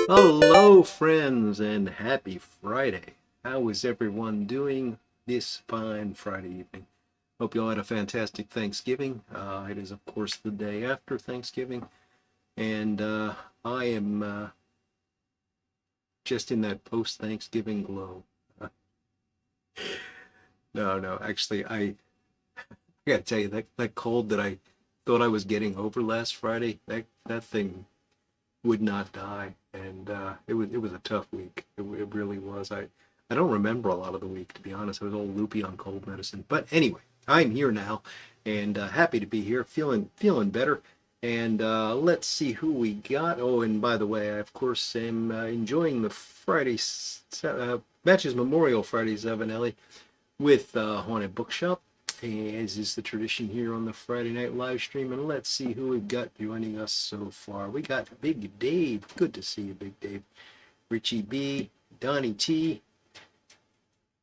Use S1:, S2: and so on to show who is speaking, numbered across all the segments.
S1: Hello, friends, and happy Friday. How is everyone doing this fine Friday evening? Hope you all had a fantastic Thanksgiving. It is, of course, the day after Thanksgiving, and I am just in that post-Thanksgiving glow. No, actually, I gotta tell you that cold that I thought I was getting over last Friday, that thing would not die, and it was a tough week. It really was. I don't remember a lot of the week, to be honest. I was all loopy on cold medicine, but anyway, I'm here now, and happy to be here, feeling better. And let's see who we got. Oh, and by the way, I of course am enjoying the Matches Memorial Friday Zavanelli with Haunted Bookshop, as is the tradition here on the Friday night live stream. And let's see who we've got joining us so far. We got Big Dave. Good to see you, Big Dave. Richie B, Donnie T,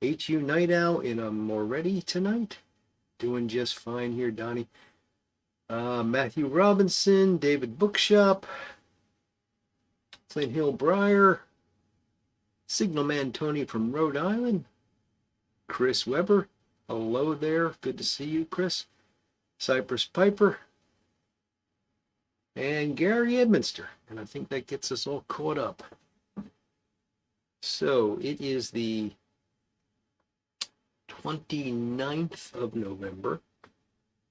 S1: HU Night Owl in a Moretti tonight. Doing just fine here, Donnie. Matthew Robinson, David Bookshop, Flint Hill Briar, Signalman Tony from Rhode Island, Chris Weber. Hello there. Good to see you, Chris. Cypress Piper, and Gary Edminster. And I think that gets us all caught up. So it is the 29th of November.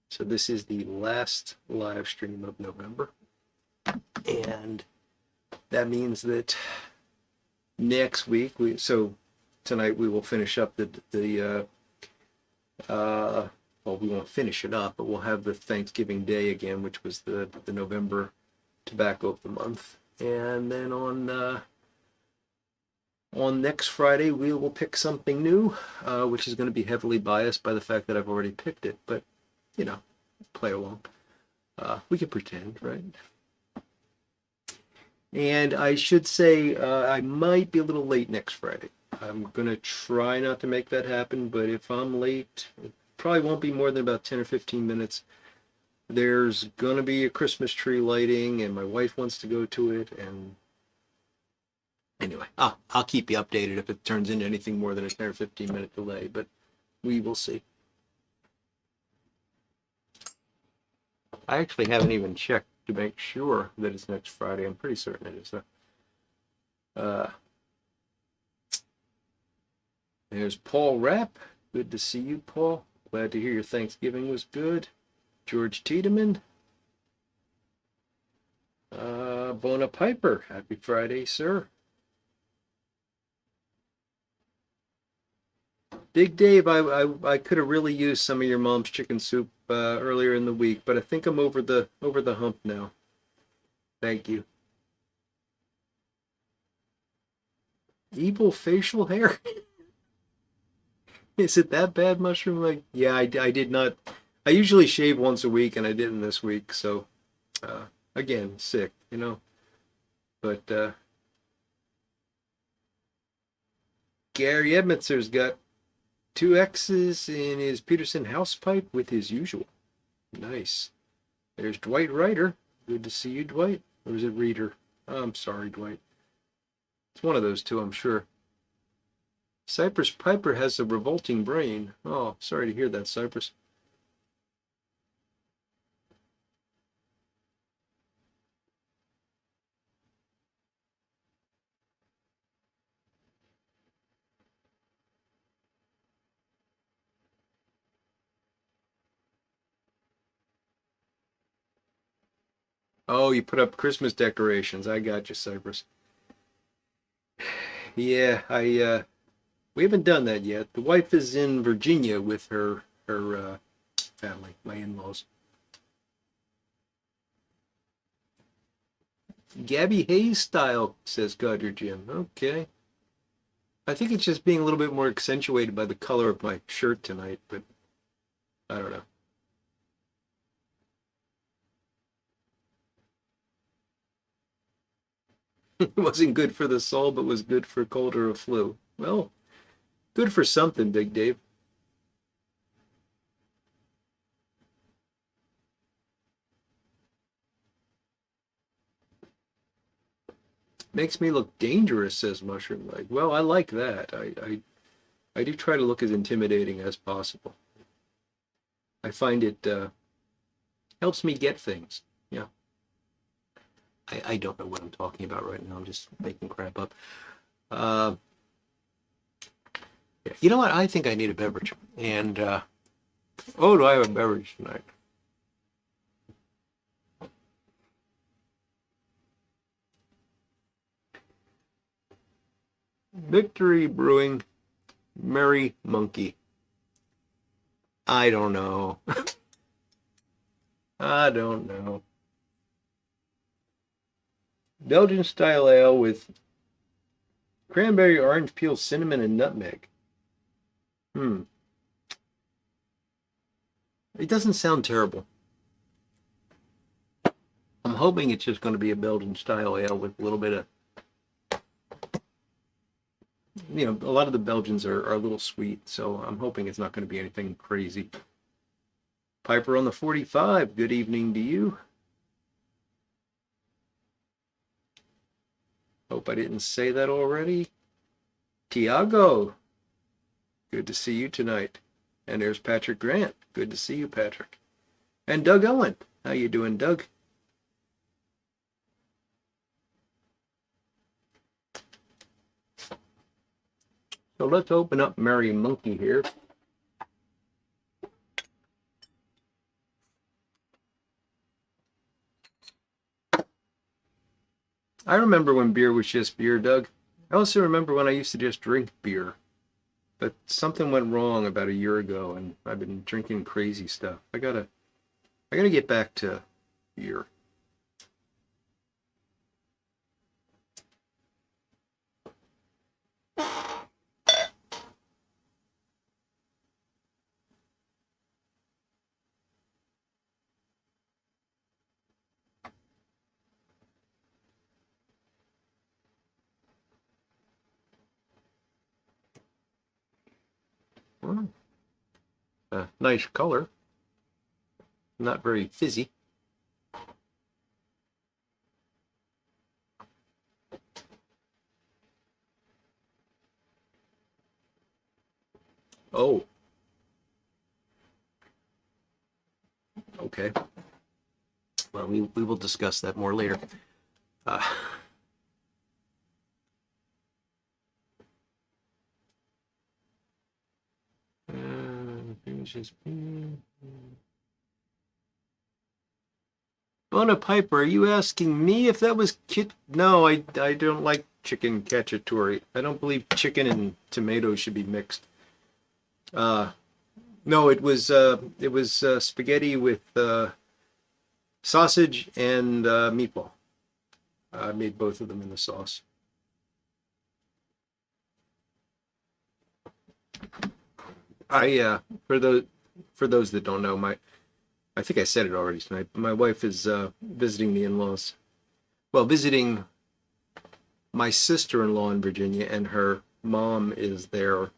S1: So this is the last live stream of November. And that means that next week, tonight we will finish up well, we won't finish it up, but we'll have the Thanksgiving Day again, which was the November tobacco of the month. And then on next Friday, we will pick something new, which is going to be heavily biased by the fact that I've already picked it. But, play along. We can pretend, right? And I should say I might be a little late next Friday. I'm going to try not to make that happen, but if I'm late, it probably won't be more than about 10 or 15 minutes. There's going to be a Christmas tree lighting, and my wife wants to go to it, and anyway, I'll keep you updated if it turns into anything more than a 10 or 15-minute delay, but we will see. I actually haven't even checked to make sure that it's next Friday. I'm pretty certain it is. There's Paul Rapp. Good to see you, Paul. Glad to hear your Thanksgiving was good. George Tiedemann. Bona Piper. Happy Friday, sir. Big Dave, I could have really used some of your mom's chicken soup earlier in the week, but I think I'm over the hump now. Thank you. Evil facial hair? Is it that bad, Mushroom? Like, yeah, I did not. I usually shave once a week, and I didn't this week. So, again, sick, But Gary Edmitzer's got two X's in his Peterson house pipe with his usual. Nice. There's Dwight Ryder. Good to see you, Dwight. Or is it Reader? Oh, I'm sorry, Dwight. It's one of those two, I'm sure. Cypress Piper has a revolting brain. Oh, sorry to hear that, Cypress. Oh, you put up Christmas decorations. I got you, Cypress. Yeah, I we haven't done that yet. The wife is in Virginia with her family, my in-laws. Gabby Hayes style, says Godder Jim. Okay. I think it's just being a little bit more accentuated by the color of my shirt tonight, but I don't know. It wasn't good for the soul, but was good for cold or a flu. Well, good for something, Big Dave. Makes me look dangerous, says Mushroom Leg. Well, I like that. I do try to look as intimidating as possible. I find it helps me get things. Yeah. I don't know what I'm talking about right now. I'm just making crap up. Uh, yeah. You know what? I think I need a beverage. And, oh, do I have a beverage tonight? Victory Brewing Merry Monkey. I don't know. I don't know. Belgian style ale with cranberry, orange peel, cinnamon, and nutmeg. Hmm. It doesn't sound terrible. I'm hoping it's just going to be a Belgian style ale with a little bit of, you know, a lot of the Belgians are a little sweet, so I'm hoping it's not going to be anything crazy. Piper on the 45, good evening to you. Hope I didn't say that already. Tiago, good to see you tonight. And there's Patrick Grant. Good to see you, Patrick. And Doug Owen. How you doing, Doug? So let's open up Merry Monkey here. I remember when beer was just beer, Doug. I also remember when I used to just drink beer. But something went wrong about a year ago, and I've been drinking crazy stuff. I gotta get back to beer. Nice color. Not very fizzy. Oh. Okay. Well, we will discuss that more later. Uh, Bona Piper, are you asking me if that was kit? No, I don't like chicken cacciatore. I don't believe chicken and tomatoes should be mixed. No, it was spaghetti with sausage and meatball. I made both of them in the sauce. I for those that don't know, I think I said it already tonight. My wife is visiting the in-laws. Well, visiting my sister-in-law in Virginia, and her mom is there.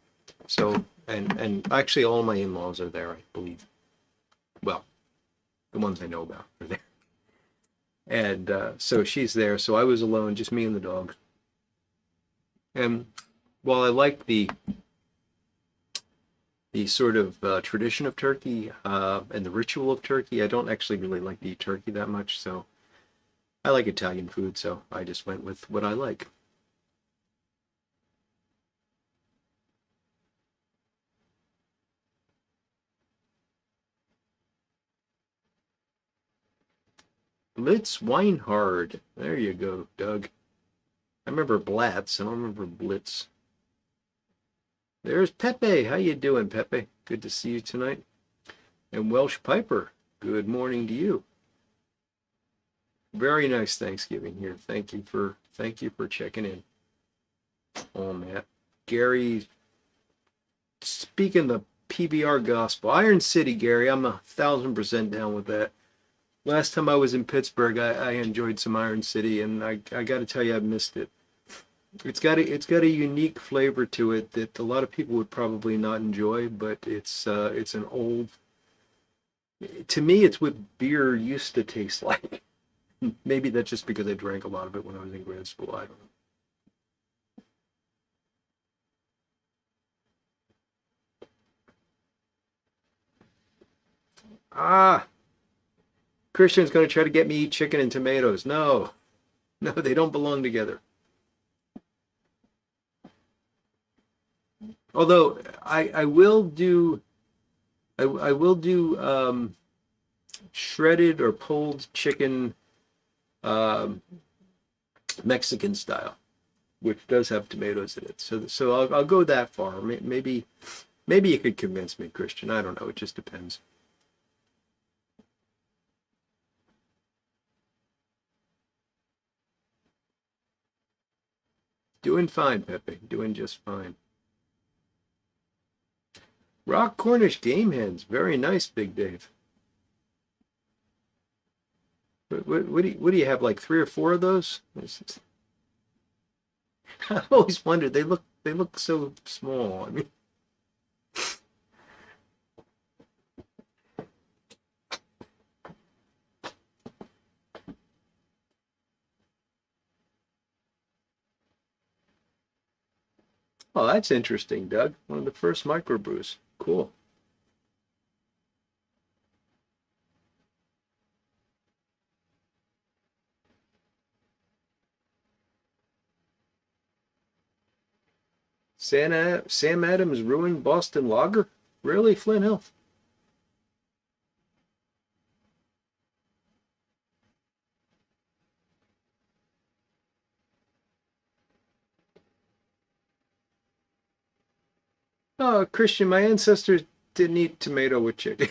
S1: So, and actually all my in-laws are there, I believe. Well, the ones I know about are there. And so she's there. So I was alone, just me and the dog. And while I like the sort of tradition of turkey and the ritual of turkey, I don't actually really like to eat turkey that much. So I like Italian food, so I just went with what I like. Blitz Weinhard. There you go, Doug. I remember Blatz. I don't remember Blitz. There's Pepe. How you doing, Pepe? Good to see you tonight. And Welsh Piper. Good morning to you. Very nice Thanksgiving here. Thank you for checking in. Oh, Matt. Gary, speaking the PBR gospel. Iron City, Gary. I'm 1,000% down with that. Last time I was in Pittsburgh, I enjoyed some Iron City, and I got to tell you, I missed it. It's got a unique flavor to it that a lot of people would probably not enjoy, but it's an old. To me, it's what beer used to taste like. Maybe that's just because I drank a lot of it when I was in grad school. I don't know. Ah, Christian's going to try to get me eat chicken and tomatoes. No, no, they don't belong together. Although I will do I will do shredded or pulled chicken um, Mexican style, which does have tomatoes in it. So I'll go that far. Maybe you could convince me, Christian. I don't know. It just depends. Doing fine, Pepe. Doing just fine. Rock Cornish game hens. Very nice, Big Dave. What do you have? Like three or four of those? I've always wondered. They look so small. I mean, oh, that's interesting, Doug. One of the first microbrews. Cool. Sam Adams ruined Boston Lager? Really, Flint Hill? Oh, Christian, my ancestors didn't eat tomato with chicken.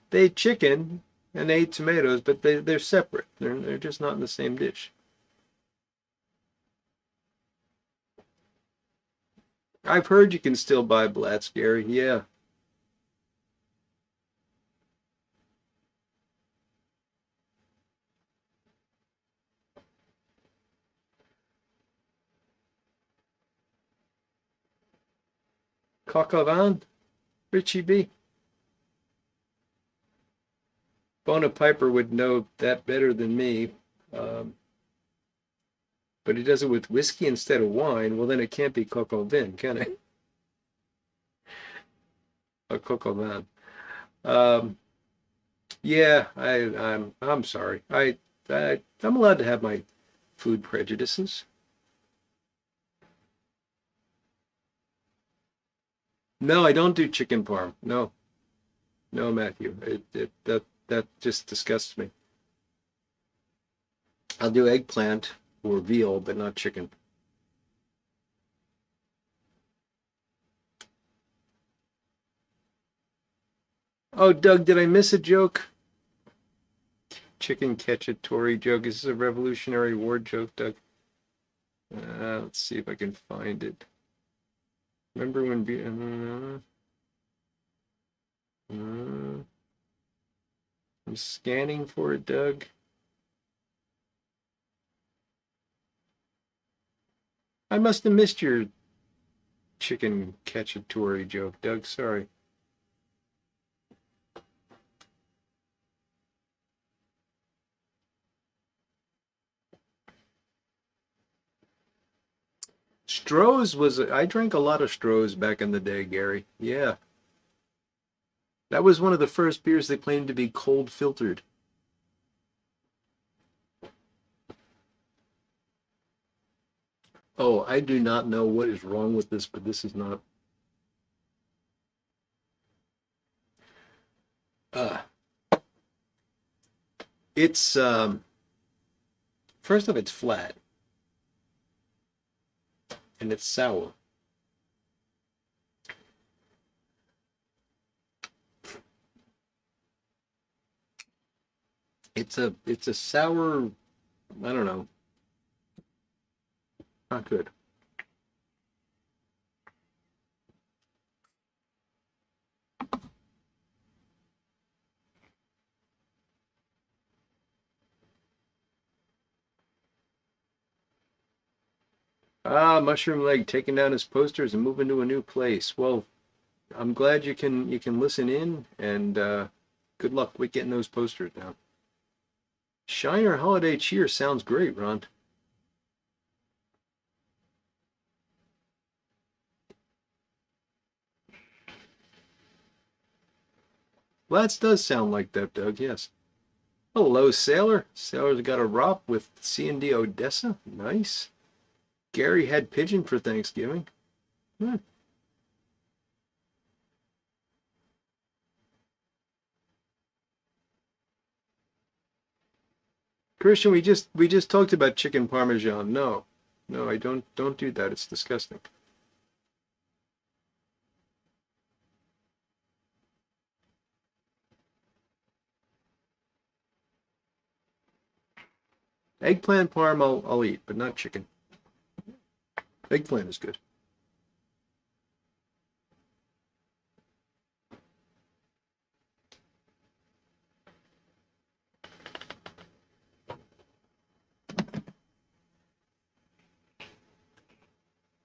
S1: They ate chicken and they ate tomatoes, but they're separate. They're just not in the same dish. I've heard you can still buy Blatz, Gary. Yeah. Coq au vin, Richie B. Bona Piper would know that better than me. Um, but he does it with whiskey instead of wine. Well, then it can't be coq au vin, can it? A coq au vin. Um, yeah, I'm sorry. I'm allowed to have my food prejudices. No, I don't do chicken parm. No, no, Matthew. That just disgusts me. I'll do eggplant or veal, but not chicken. Oh, Doug, did I miss a joke? Chicken cacciatore joke. Is this a Revolutionary War joke, Doug? Let's see if I can find it. Remember when? I'm scanning for it, Doug. I must have missed your chicken cacciatore joke, Doug. Sorry. Stroh's was I drank a lot of Stroh's back in the day, Gary. Yeah. That was one of the first beers that claimed to be cold filtered. Oh, I do not know what is wrong with this, but this is not. Uh, it's first off, it's flat and it's sour. It's a sour. I don't know. Not good. Ah, Mushroom Leg taking down his posters and moving to a new place. Well, I'm glad you can listen in and good luck with getting those posters down. Shiner Holiday Cheer sounds great, Ron. Well, that does sound like that, Doug, yes. Hello, Sailor. Sailor's got a ROP with C&D Odessa. Nice. Gary had pigeon for Thanksgiving. Hmm. Christian, we just talked about chicken parmesan. No. No, I don't do that. It's disgusting. Eggplant parm I'll eat, but not chicken. Eggplant is good.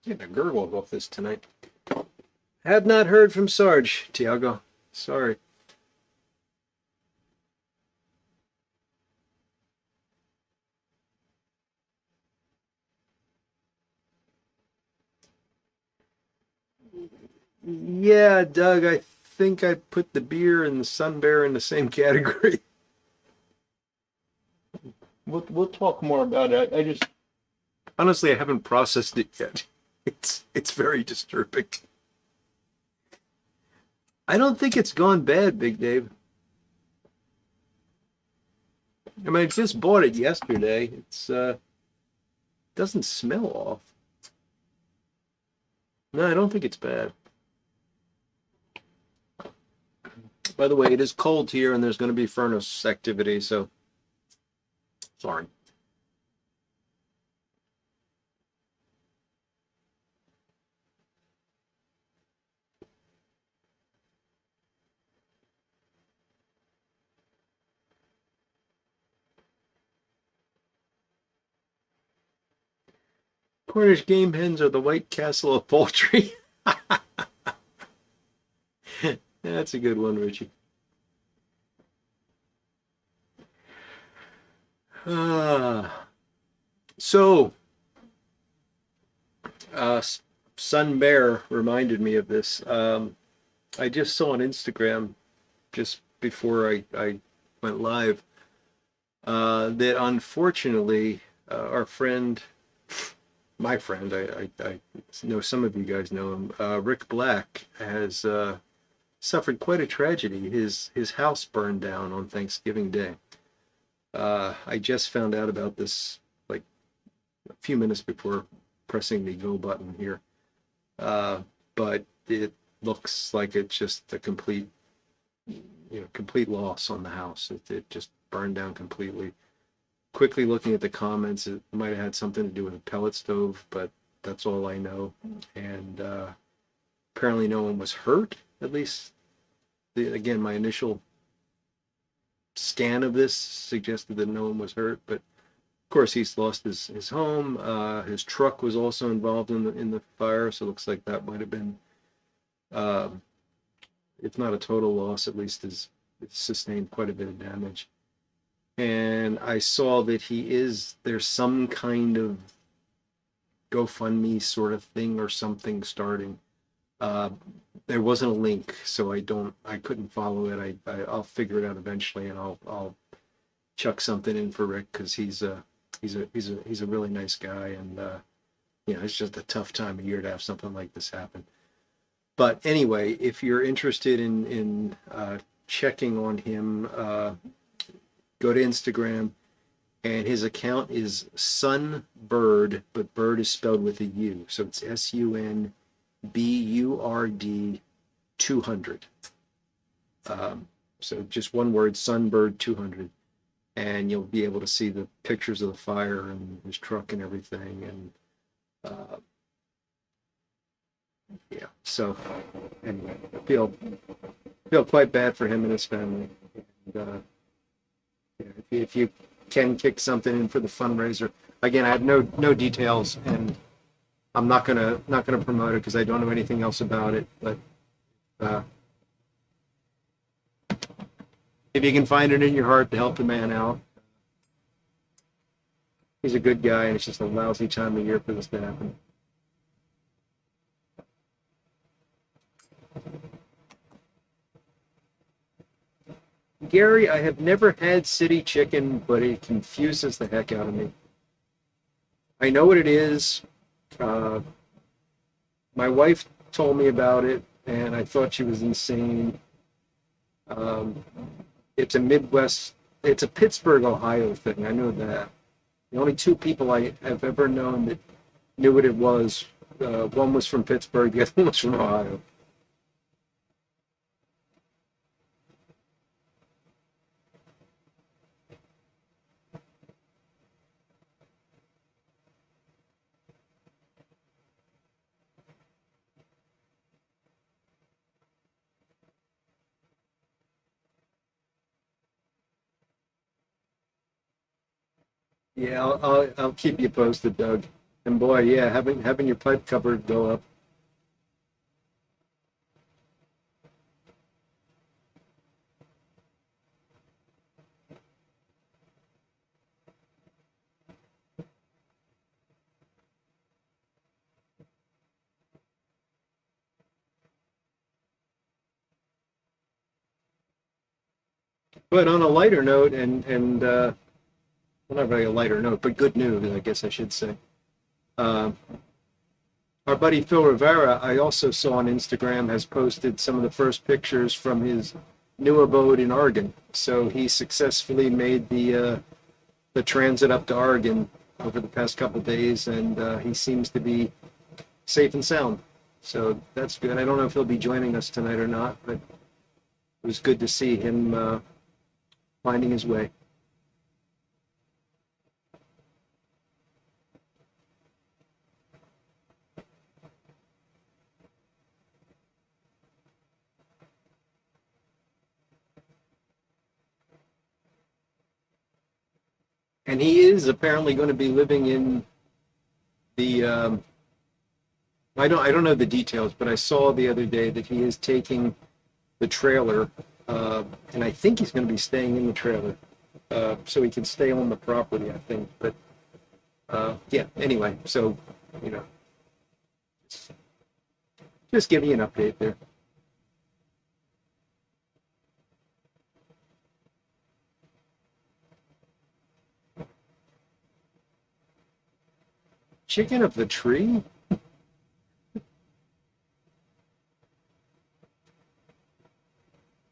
S1: Getting a gurgle off this tonight. Have not heard from Sarge, Tiago. Sorry. Yeah, Doug, I think I put the beer and the Sun Bear in the same category. We'll talk more about it. I just honestly I haven't processed it yet. It's very disturbing. I don't think it's gone bad, Big Dave. I mean, I just bought it yesterday. It's doesn't smell off. No, I don't think it's bad. By the way, it is cold here and there's going to be furnace activity, so sorry. Cornish game hens are the White Castle of poultry. That's a good one, Richie. Ah, so, uh, Sun Bear reminded me of this. I just saw on Instagram just before I went live that unfortunately our friend, my friend, I know some of you guys know him, Rick Black, has suffered quite a tragedy. His house burned down on Thanksgiving Day. I just found out about this like a few minutes before pressing the go button here. But it looks like it's just a complete loss on the house. It just burned down completely. Quickly looking at the comments, it might have had something to do with a pellet stove, but that's all I know. And apparently no one was hurt, at least. Again, my initial scan of this suggested that no one was hurt, but of course he's lost his home. His truck was also involved in the fire, so it looks like that might have been, uh, if not a total loss, at least has sustained quite a bit of damage. And I saw that there's some kind of GoFundMe sort of thing or something starting. Uh, there wasn't a link, so I couldn't follow it. I'll figure it out eventually, and I'll chuck something in for Rick because he's a really nice guy, and it's just a tough time of year to have something like this happen. But anyway, if you're interested in checking on him, go to Instagram, and his account is Sunbird, but bird is spelled with a U, so it's SUNBURD 200. So just one word, Sunbird 200, and you'll be able to see the pictures of the fire and his truck and everything. And yeah, so anyway, I feel quite bad for him and his family. And, if you can kick something in for the fundraiser, again, I have no details, and I'm not gonna promote it because I don't know anything else about it. But if you can find it in your heart to help the man out, He's a good guy, and it's just a lousy time of year for this to happen. Gary, I have never had city chicken, but it confuses the heck out of me. I know what it is. Uh, my wife told me about it, and I thought she was insane. Um, it's a Midwest, it's a Pittsburgh, Ohio thing. I know that. The only two people I have ever known that knew what it was, one was from Pittsburgh, the other one was from Ohio. Yeah, I'll keep you posted, Doug. And boy, yeah, having your pipe cover go up. But on a lighter note, well, not really a lighter note, but good news, I guess I should say. Uh, our buddy Phil Rivera, I also saw on Instagram, has posted some of the first pictures from his new abode in Oregon. So he successfully made the transit up to Oregon over the past couple of days, and he seems to be safe and sound. So that's good. I don't know if he'll be joining us tonight or not, but it was good to see him finding his way. And he is apparently going to be living in the I don't know the details, but I saw the other day that he is taking the trailer, and I think he's going to be staying in the trailer, so he can stay on the property. I think, but yeah. Anyway, so you know, just give me an update there. Chicken of the tree?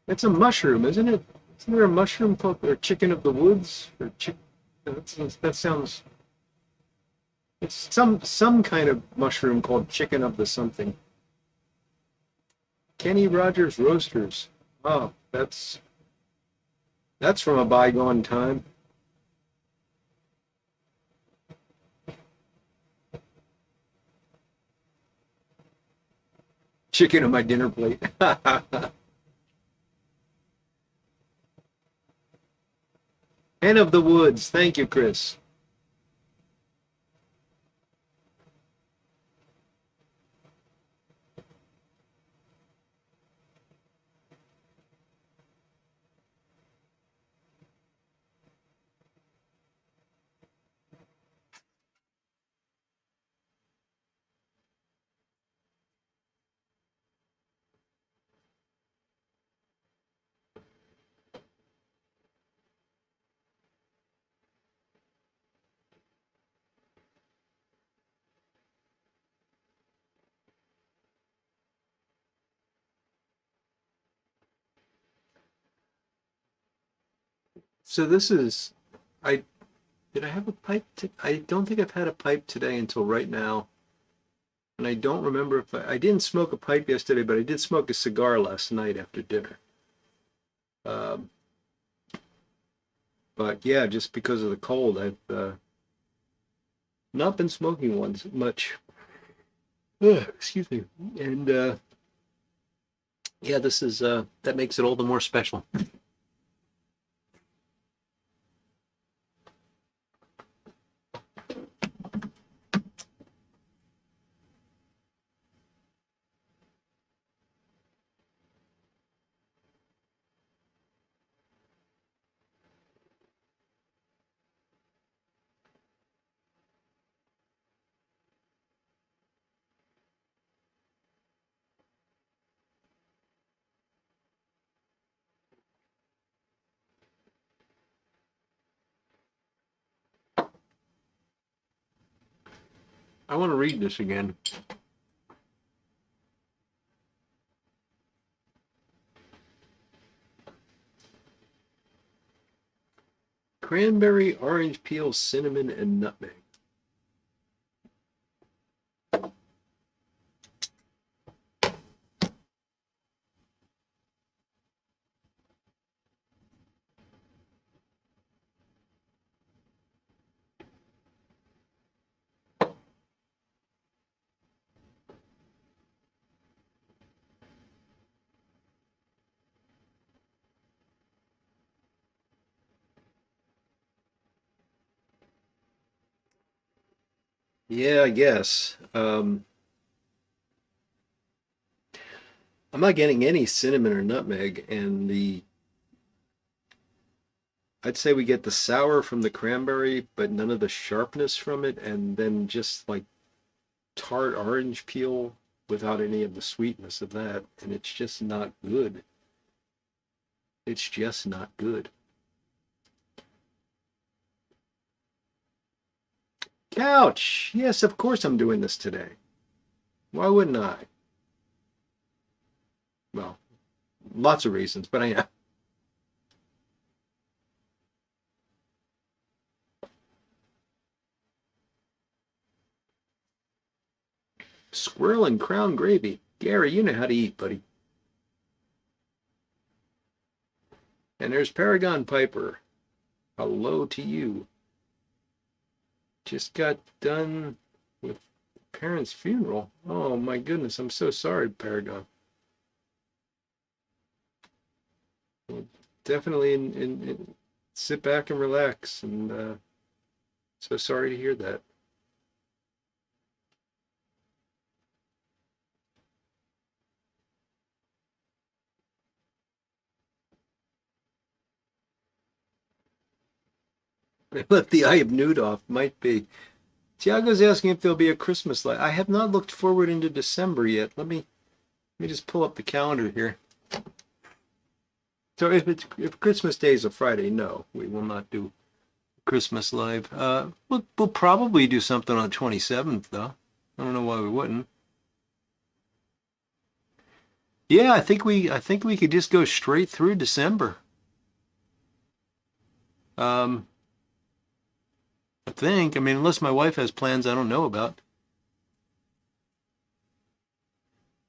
S1: It's a mushroom, isn't it? Isn't there a mushroom called or chicken of the woods or chick? That sounds. It's some kind of mushroom called chicken of the something. Kenny Rogers Roasters. Oh, that's from a bygone time. Chicken on my dinner plate. Hen of the woods. Thank you, Chris. So this is I did I have a pipe? I don't think I've had a pipe today until right now. And I don't remember if I didn't smoke a pipe yesterday, but I did smoke a cigar last night after dinner. Um, but yeah, just because of the cold, I've not been smoking ones much. Ugh, excuse me. And yeah, this is that makes it all the more special. I want to read this again. Cranberry, orange peel, cinnamon, and nutmeg. Yeah, I guess. I'm not getting any cinnamon or nutmeg, and I'd say we get the sour from the cranberry, but none of the sharpness from it, and then just like tart orange peel without any of the sweetness of that, and it's just not good. It's just not good. Couch! Yes, of course I'm doing this today. Why wouldn't I? Well, lots of reasons, but I am. Squirrel and crown gravy. Gary, you know how to eat, buddy. And there's Paragon Piper. Hello to you. Just got done with parents' funeral. Oh my goodness, I'm so sorry, Paragon. Well, definitely sit back and relax. And so sorry to hear that. They left the eye of nude off. Might be. Tiago's asking if there'll be a Christmas light. I have not looked forward into December yet. Let me just pull up the calendar here. So if Christmas Day is a Friday, no, we will not do Christmas live. We'll probably do something on the 27th though. I don't know why we wouldn't. Yeah, I think we could just go straight through December. Um, I think. I mean, unless my wife has plans I don't know about.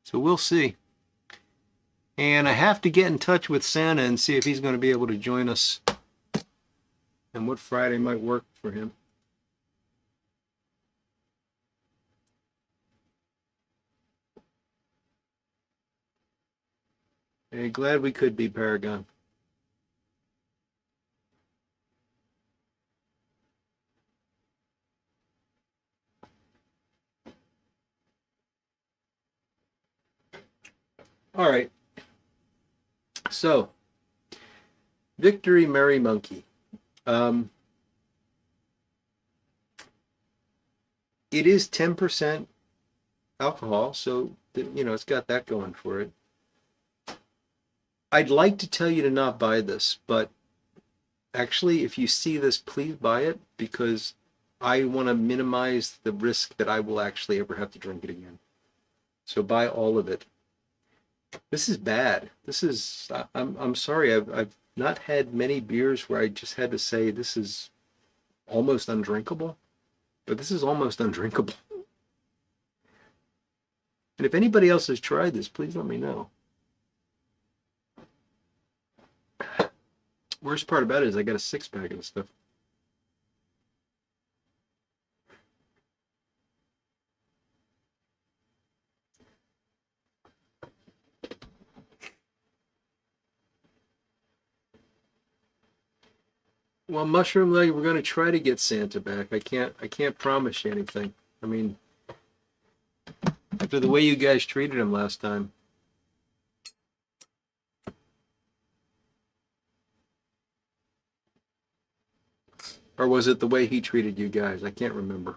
S1: So we'll see. And I have to get in touch with Santa and see if he's going to be able to join us and what Friday might work for him. Hey, glad we could be, Paragon. All right. So, Victory Merry Monkey. Um, it is 10% alcohol, so it's got that going for it. I'd like to tell you to not buy this, but actually, if you see this, please buy it because I want to minimize the risk that I will actually ever have to drink it again. So buy all of it. This is bad. I'm sorry. I've not had many beers where I just had to say this is almost undrinkable, but this is almost undrinkable. And if anybody else has tried this, please let me know. Worst part about it is I got a 6-pack of this stuff. Well, Mushroom Leg, we're going to try to get Santa back. I can't promise you anything. I mean, after the way you guys treated him last time. Or was it the way he treated you guys? I can't remember.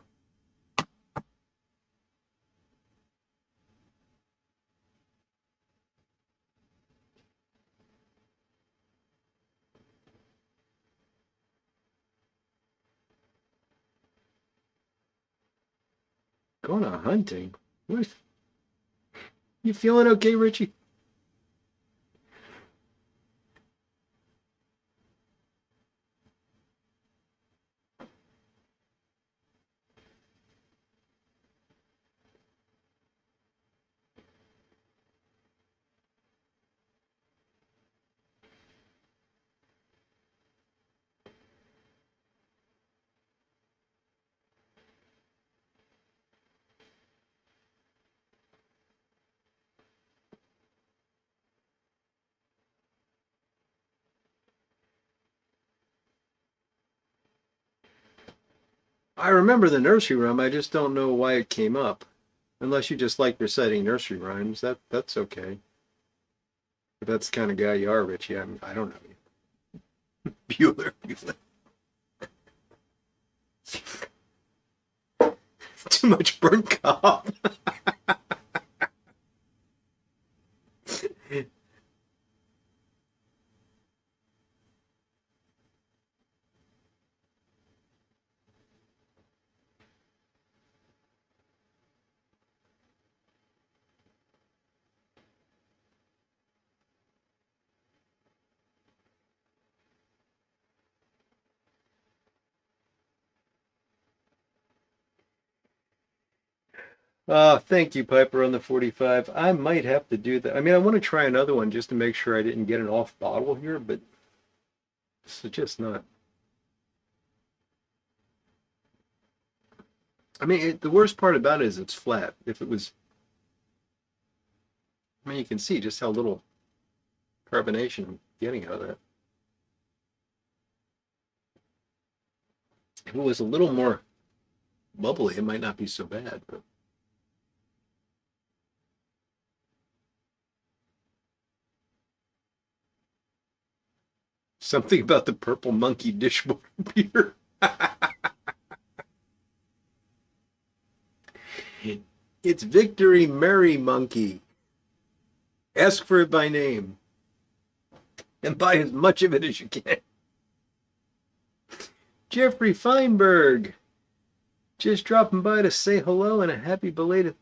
S1: Going on hunting? What? You feeling okay, Richie? I remember the nursery rhyme. I just don't know why it came up. Unless you just like reciting nursery rhymes, that's okay. If that's the kind of guy you are, Richie, I don't know you. Bueller, Bueller. Too much burnt cob. Thank you, Piper, on the 45. I might have to do that. I mean, I want to try another one just to make sure I didn't get an off bottle here, but this is just not. I mean, the worst part about it is it's flat. If it was, I mean, you can see just how little carbonation I'm getting out of that. If it was a little more bubbly, it might not be so bad, but something about the purple monkey dishwater beer. It's Victory Merry Monkey. Ask for it by name and buy as much of it as you can. Jeffrey Feinberg, just dropping by to say hello and a happy belated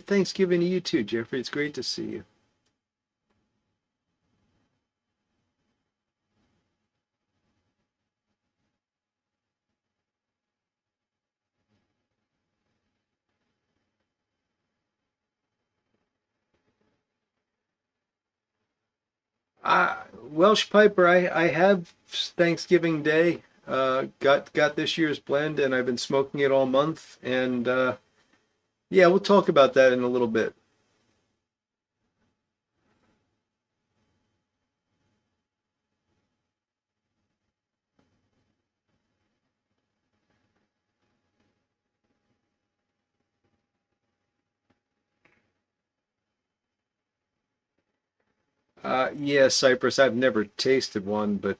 S1: Thanksgiving to you too, Jeffrey. It's great to see you. Welsh Piper, I have Thanksgiving Day. Got this year's blend, and I've been smoking it all month. And yeah, we'll talk about that in a little bit. Yeah, Cypress. I've never tasted one, but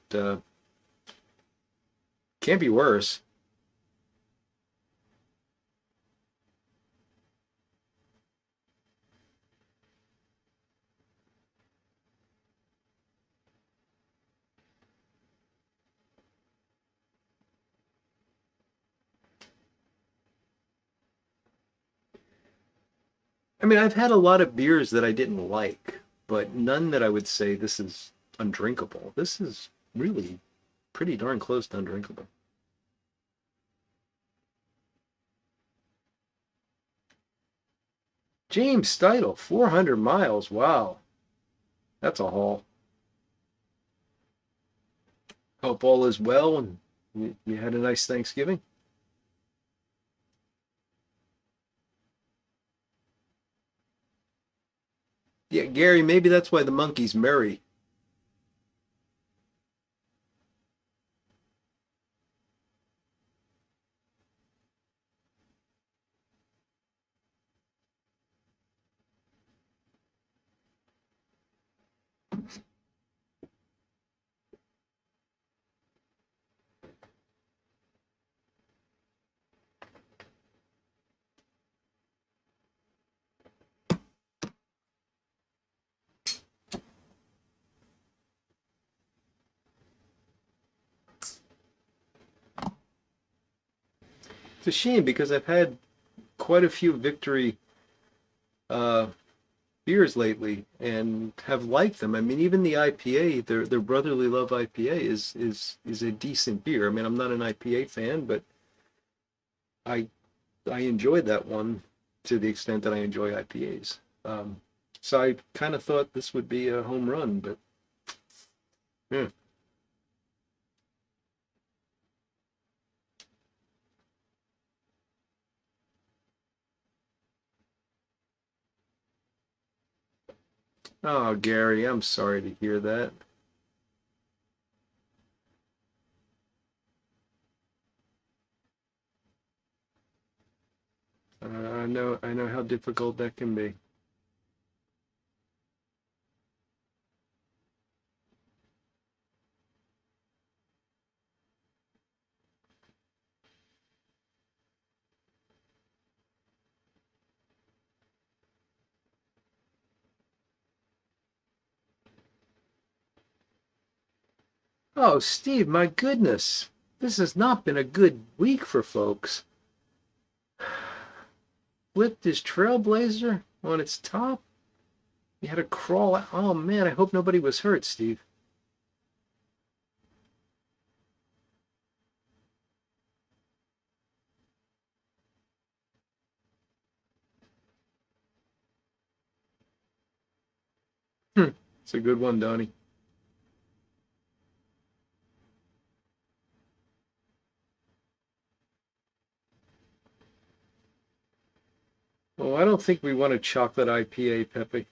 S1: can't be worse. I mean, I've had a lot of beers that I didn't like, but none that I would say this is undrinkable. This is really pretty darn close to undrinkable. James Steidle, 400 miles. Wow, that's a haul. Hope all is well and you had a nice Thanksgiving. Yeah, Gary, maybe that's why the monkey's merry. It's a shame because I've had quite a few Victory uh, beers lately and have liked them. I mean, even the IPA, their Brotherly Love IPA is a decent beer. I mean, I'm not an IPA fan, but I I enjoyed that one to the extent that I enjoy IPAs. So I kind of thought this would be a home run, but yeah. Oh, Gary, I'm sorry to hear that. I know how difficult that can be. Oh, Steve, my goodness. This has not been a good week for folks. Flipped his Trailblazer on its top. He had to crawl out. Oh man, I hope nobody was hurt, Steve. It's a good one, Donnie. Oh, I don't think we want a chocolate IPA, Pepe.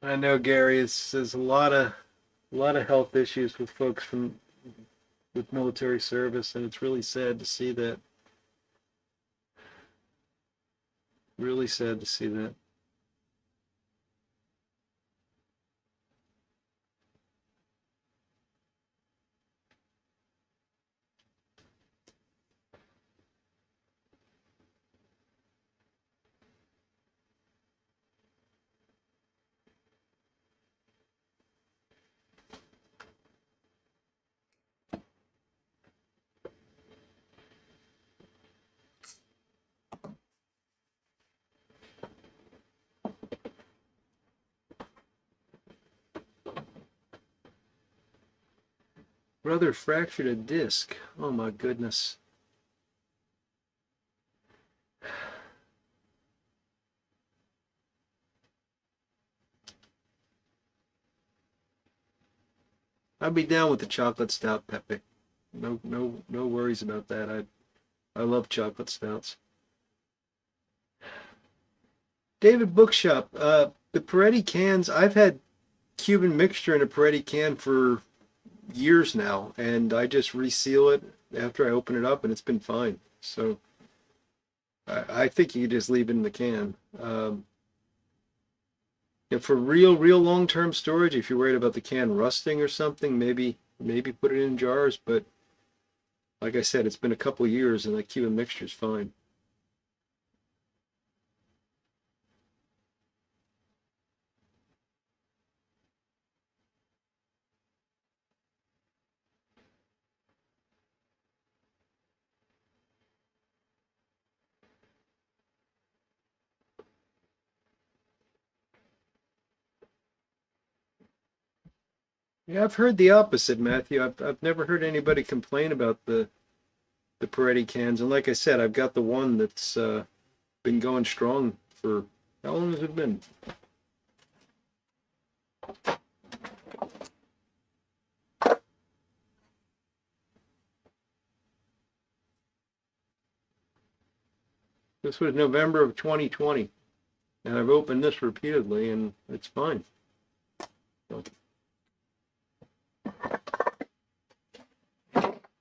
S1: I know, Gary. There's a lot of health issues with folks from with military service, and it's really sad to see that. Really sad to see that. Brother fractured a disc. Oh my goodness. I'd be down with the chocolate stout, Pepe. No worries about that. I love chocolate stouts. David Bookshop, the Peretti cans. I've had Cuban mixture in a Peretti can for years now, and I just reseal it after I open it up, and it's been fine. So I think you just leave it in the can. And for real long-term storage, if you're worried about the can rusting or something, maybe put it in jars. But like I said, it's been a couple years, and the Cuban mixture's fine. Yeah, I've heard the opposite, Matthew. I've never heard anybody complain about the Peretti cans, and like I said, I've got the one that's been going strong for how long has it been? This was November of 2020, and I've opened this repeatedly, and it's fine. So,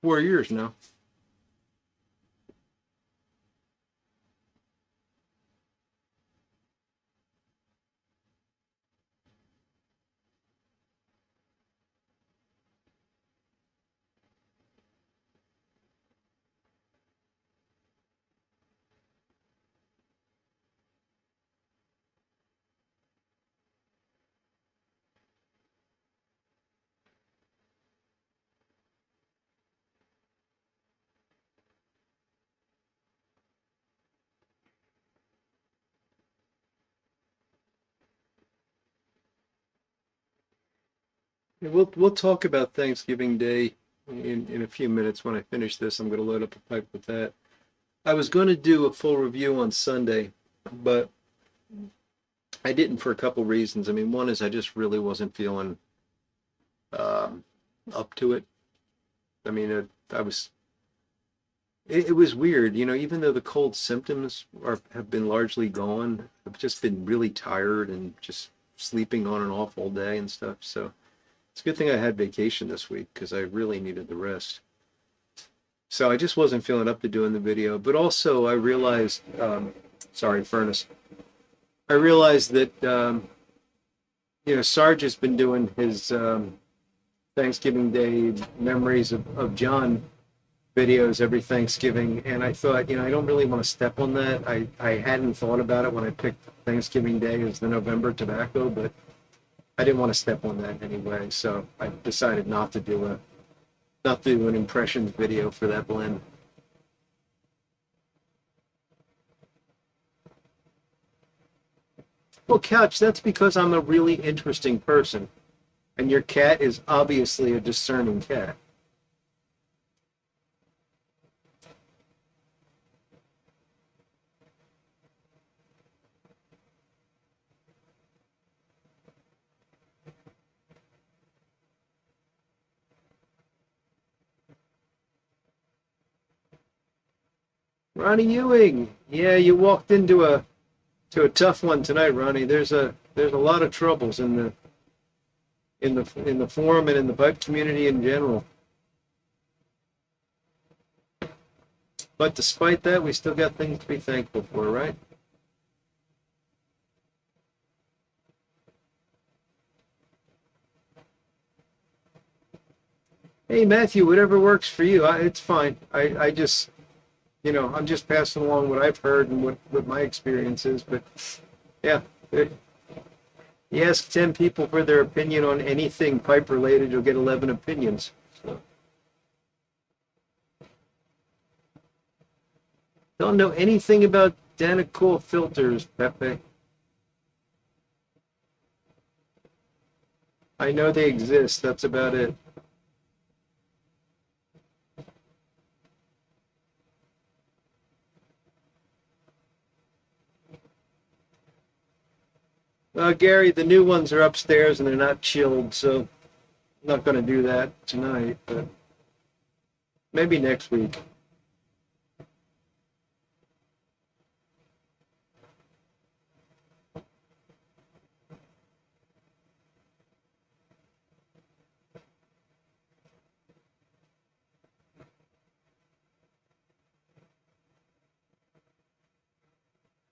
S1: 4 years now. We'll talk about Thanksgiving Day in a few minutes. When I finish this, I'm going to load up a pipe with that. I was going to do a full review on Sunday, but I didn't for a couple reasons. I mean, one is I just really wasn't feeling um, up to it. I mean, I was. It was weird, even though the cold symptoms have been largely gone, I've just been really tired and just sleeping on and off all day and stuff. So it's a good thing I had vacation this week because I really needed the rest. So I just wasn't feeling up to doing the video. But also I realized, sorry, furnace. I realized that, Sarge has been doing his Thanksgiving Day memories of John videos every Thanksgiving, and I thought, I don't really want to step on that. I hadn't thought about it when I picked Thanksgiving Day as the November tobacco, but I didn't want to step on that anyway, so I decided not to do an impressions video for that blend. Well, Couch, that's because I'm a really interesting person, and your cat is obviously a discerning cat. Ronnie Ewing, yeah, you walked into a tough one tonight, Ronnie. There's a lot of troubles in the forum and in the pipe community in general. But despite that, we still got things to be thankful for, right? Hey, Matthew, whatever works for you, it's fine. I just, I'm just passing along what I've heard and what my experience is. But yeah, you ask 10 people for their opinion on anything pipe related, you'll get 11 opinions. So, don't know anything about Danicool filters, Pepe. I know they exist. That's about it. Gary, the new ones are upstairs and they're not chilled, so I'm not going to do that tonight, but maybe next week.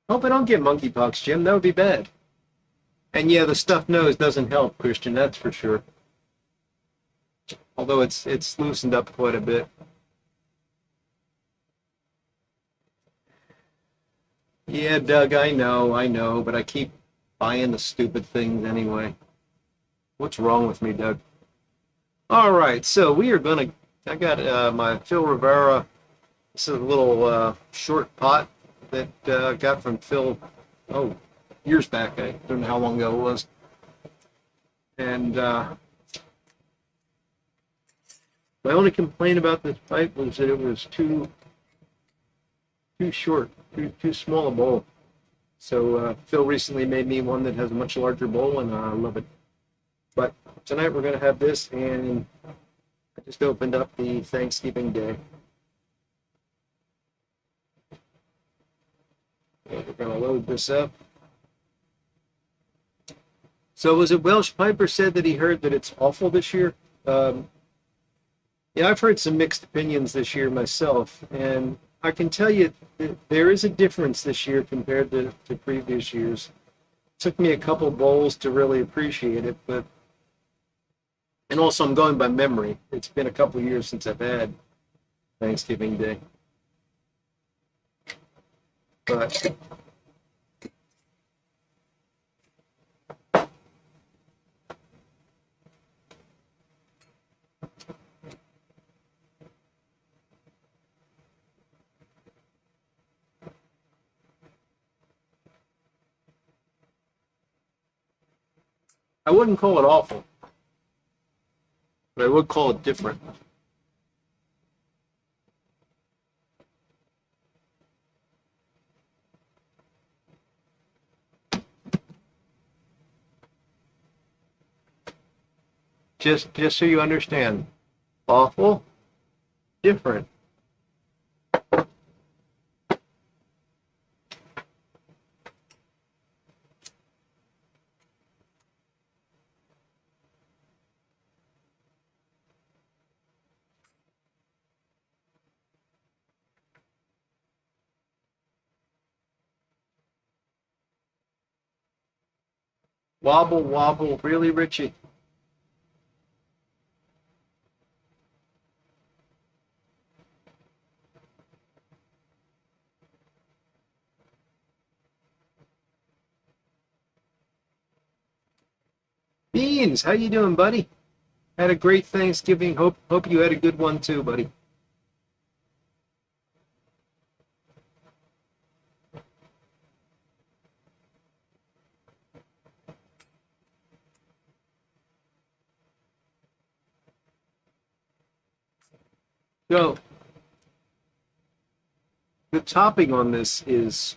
S1: Hope I don't get monkeypox, Jim. That would be bad. And yeah, the stuffed nose doesn't help, Christian. That's for sure. Although it's loosened up quite a bit. Yeah, Doug, I know, but I keep buying the stupid things anyway. What's wrong with me, Doug? All right, so we are gonna. I got my Phil Rivera. This is a little short pot that I got from Phil. Oh, years back. I don't know how long ago it was. And my only complaint about this pipe was that it was too short, too small a bowl. So Phil recently made me one that has a much larger bowl, and I love it. But tonight we're going to have this, and I just opened up the Thanksgiving Day. And we're going to load this up. So was it Welsh Piper said that he heard that it's awful this year? Yeah, I've heard some mixed opinions this year myself, and I can tell you that there is a difference this year compared to previous years. It took me a couple bowls to really appreciate it, but and also I'm going by memory. It's been a couple years since I've had Thanksgiving Day. But I wouldn't call it awful. but I would call it different. Just so you understand, awful, different. Wobble, wobble, really, Richie? Beans, how you doing, buddy? Had a great Thanksgiving. Hope you had a good one too, buddy. So the topping on this is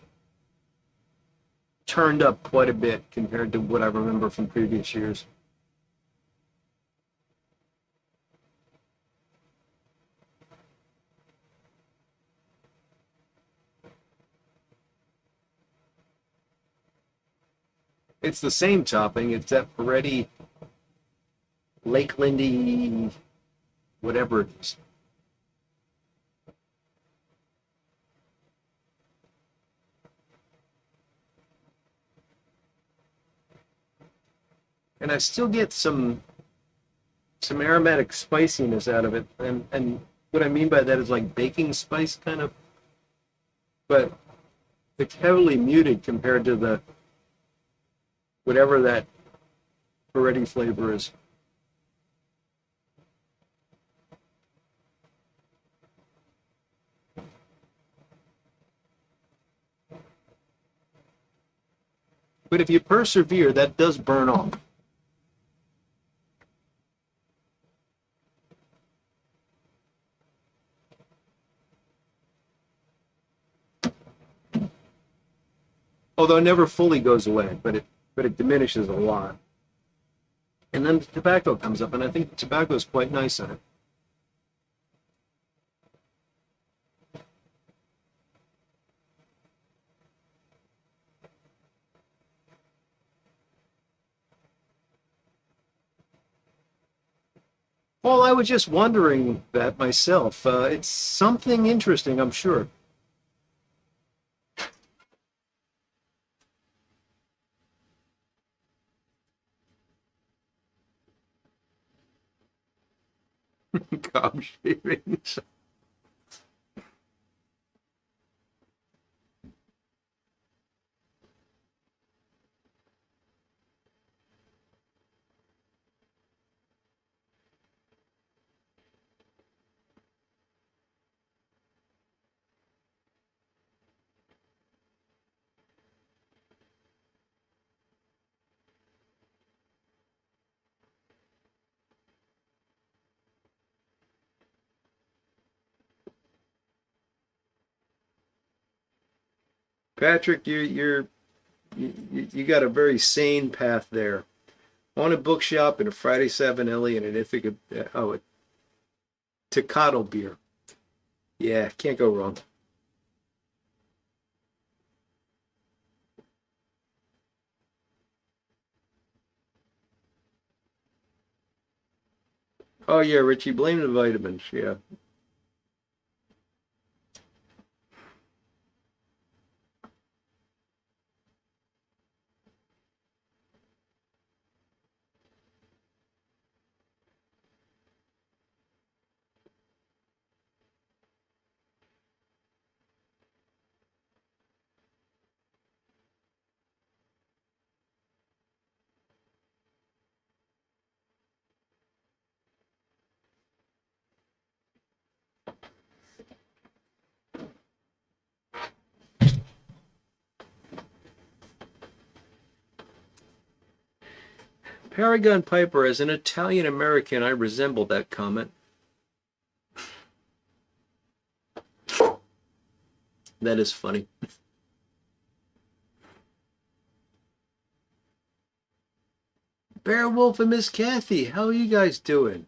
S1: turned up quite a bit compared to what I remember from previous years. It's the same topping. It's that Peretti Lakelandy, whatever it is. And I still get some aromatic spiciness out of it. And what I mean by that is like baking spice kind of, but it's heavily muted compared to the whatever that Peretti flavor is. But if you persevere, that does burn off. Although it never fully goes away, but it diminishes a lot. And then the tobacco comes up, and I think the tobacco is quite nice in it. Well, I was just wondering that myself. It's something interesting, I'm sure. Cob shavings. Patrick, you got a very sane path there. On a bookshop and a Friday 7 Ellie and an Ithaca, a Tecate beer. Yeah, can't go wrong. Oh yeah, Richie, blame the vitamins. Yeah. Paragon Piper, as an Italian American, I resemble that comment. That is funny. Beowulf and Miss Kathy, how are you guys doing?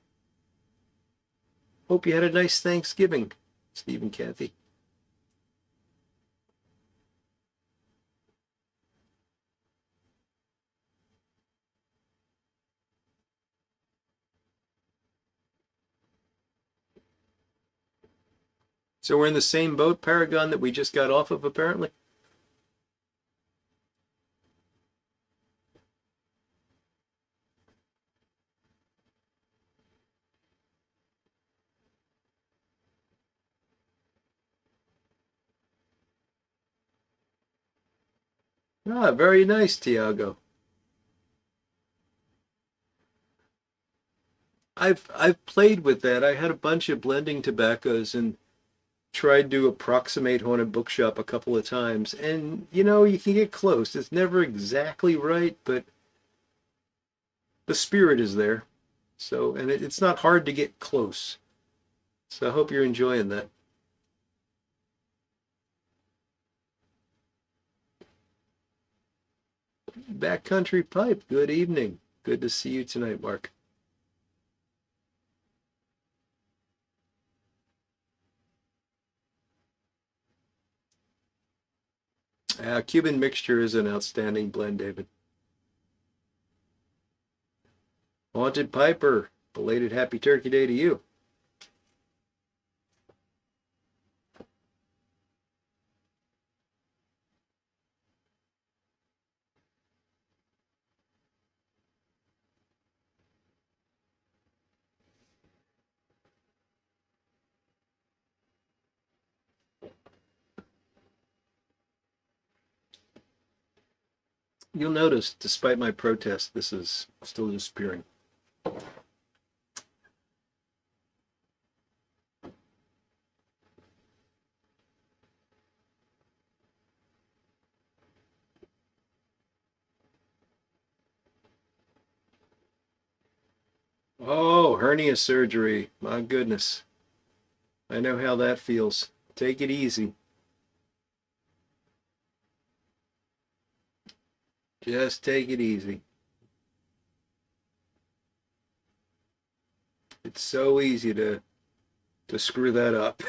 S1: Hope you had a nice Thanksgiving, Steve and Kathy. So we're in the same boat, Paragon, that we just got off of, apparently? Ah, very nice, Tiago. I've played with that. I had a bunch of blending tobaccos and tried to approximate Haunted Bookshop a couple of times. And, you can get close. It's never exactly right, but the spirit is there. So, and it's not hard to get close. So I hope you're enjoying that. Backcountry Pipe, good evening. Good to see you tonight, Mark. Cuban Mixture is an outstanding blend, David. Haunted Piper, belated Happy Turkey Day to you. You'll notice, despite my protest, this is still disappearing. Oh, hernia surgery. My goodness. I know how that feels. Take it easy. Just take it easy. It's so easy to screw that up.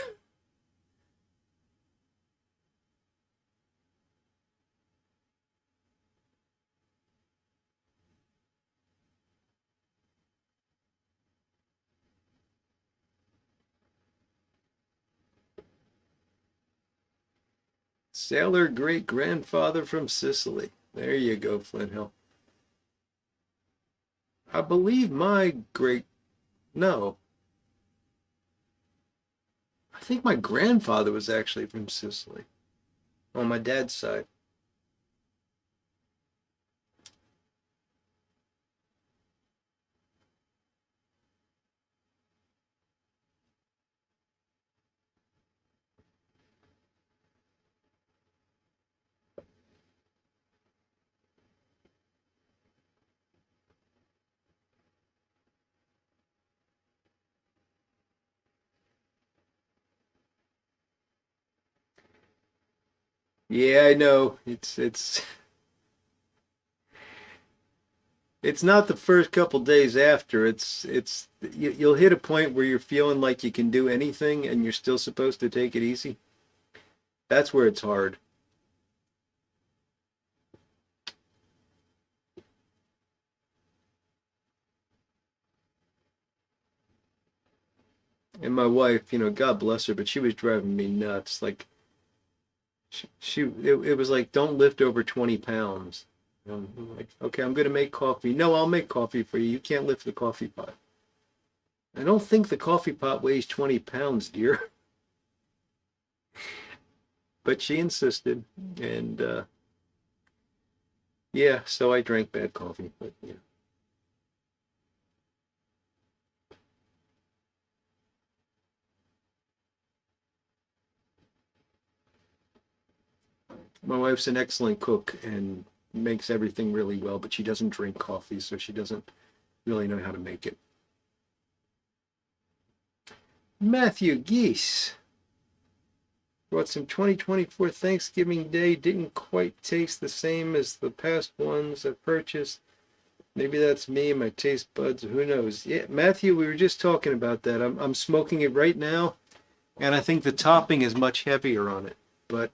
S1: Sailor great grandfather from Sicily. There you go, Flint Hill. I believe my great, no, I think my grandfather was actually from Sicily on my dad's side. Yeah, I know. It's not the first couple days after. You'll hit a point where you're feeling like you can do anything and you're still supposed to take it easy. That's where it's hard. And my wife, God bless her, but she was driving me nuts. Like it was like, don't lift over 20 pounds. I'm like, okay, I'm gonna make coffee. No, I'll make coffee for you. You can't lift the coffee pot. I don't think the coffee pot weighs 20 pounds, dear. But she insisted, and yeah, so I drank bad coffee. But yeah, my wife's an excellent cook, and makes everything really well, but she doesn't drink coffee, so she doesn't really know how to make it. Matthew Geese brought some 2024 Thanksgiving Day. Didn't quite taste the same as the past ones I purchased. Maybe that's me, my taste buds, who knows. Yeah, Matthew, we were just talking about that. I'm smoking it right now, and I think the topping is much heavier on it. But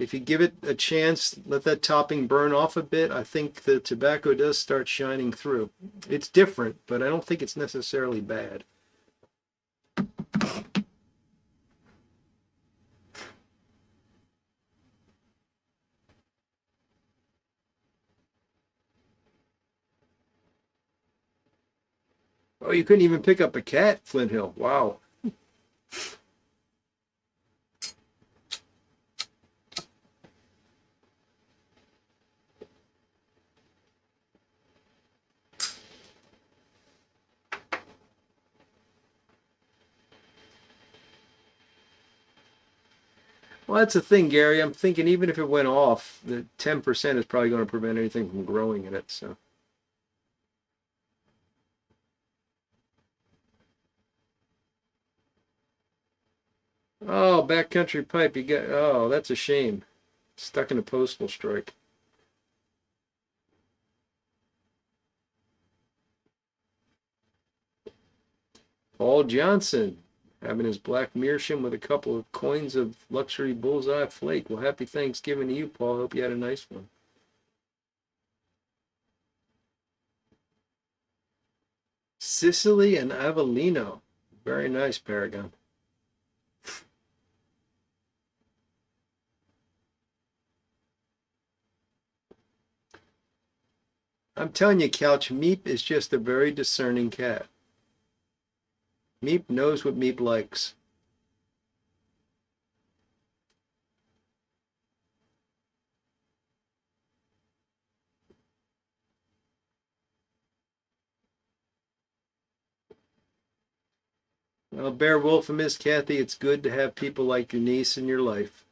S1: if you give it a chance, let that topping burn off a bit, I think the tobacco does start shining through. It's different, but I don't think it's necessarily bad. Oh, you couldn't even pick up a cat, Flint Hill. Wow. Well, that's the thing, Gary. I'm thinking even if it went off, the 10% is probably going to prevent anything from growing in it. So, oh, backcountry pipe, you got. Oh, that's a shame. Stuck in a postal strike. Paul Johnson having his black meerschaum with a couple of coins of luxury bullseye flake. Well, happy Thanksgiving to you, Paul. Hope you had a nice one. Sicily and Avellino. Very nice, Paragon. I'm telling you, Couch, Meep is just a very discerning cat. Meep knows what Meep likes. Well, Bear Wolf and Miss Kathy, it's good to have people like your niece in your life.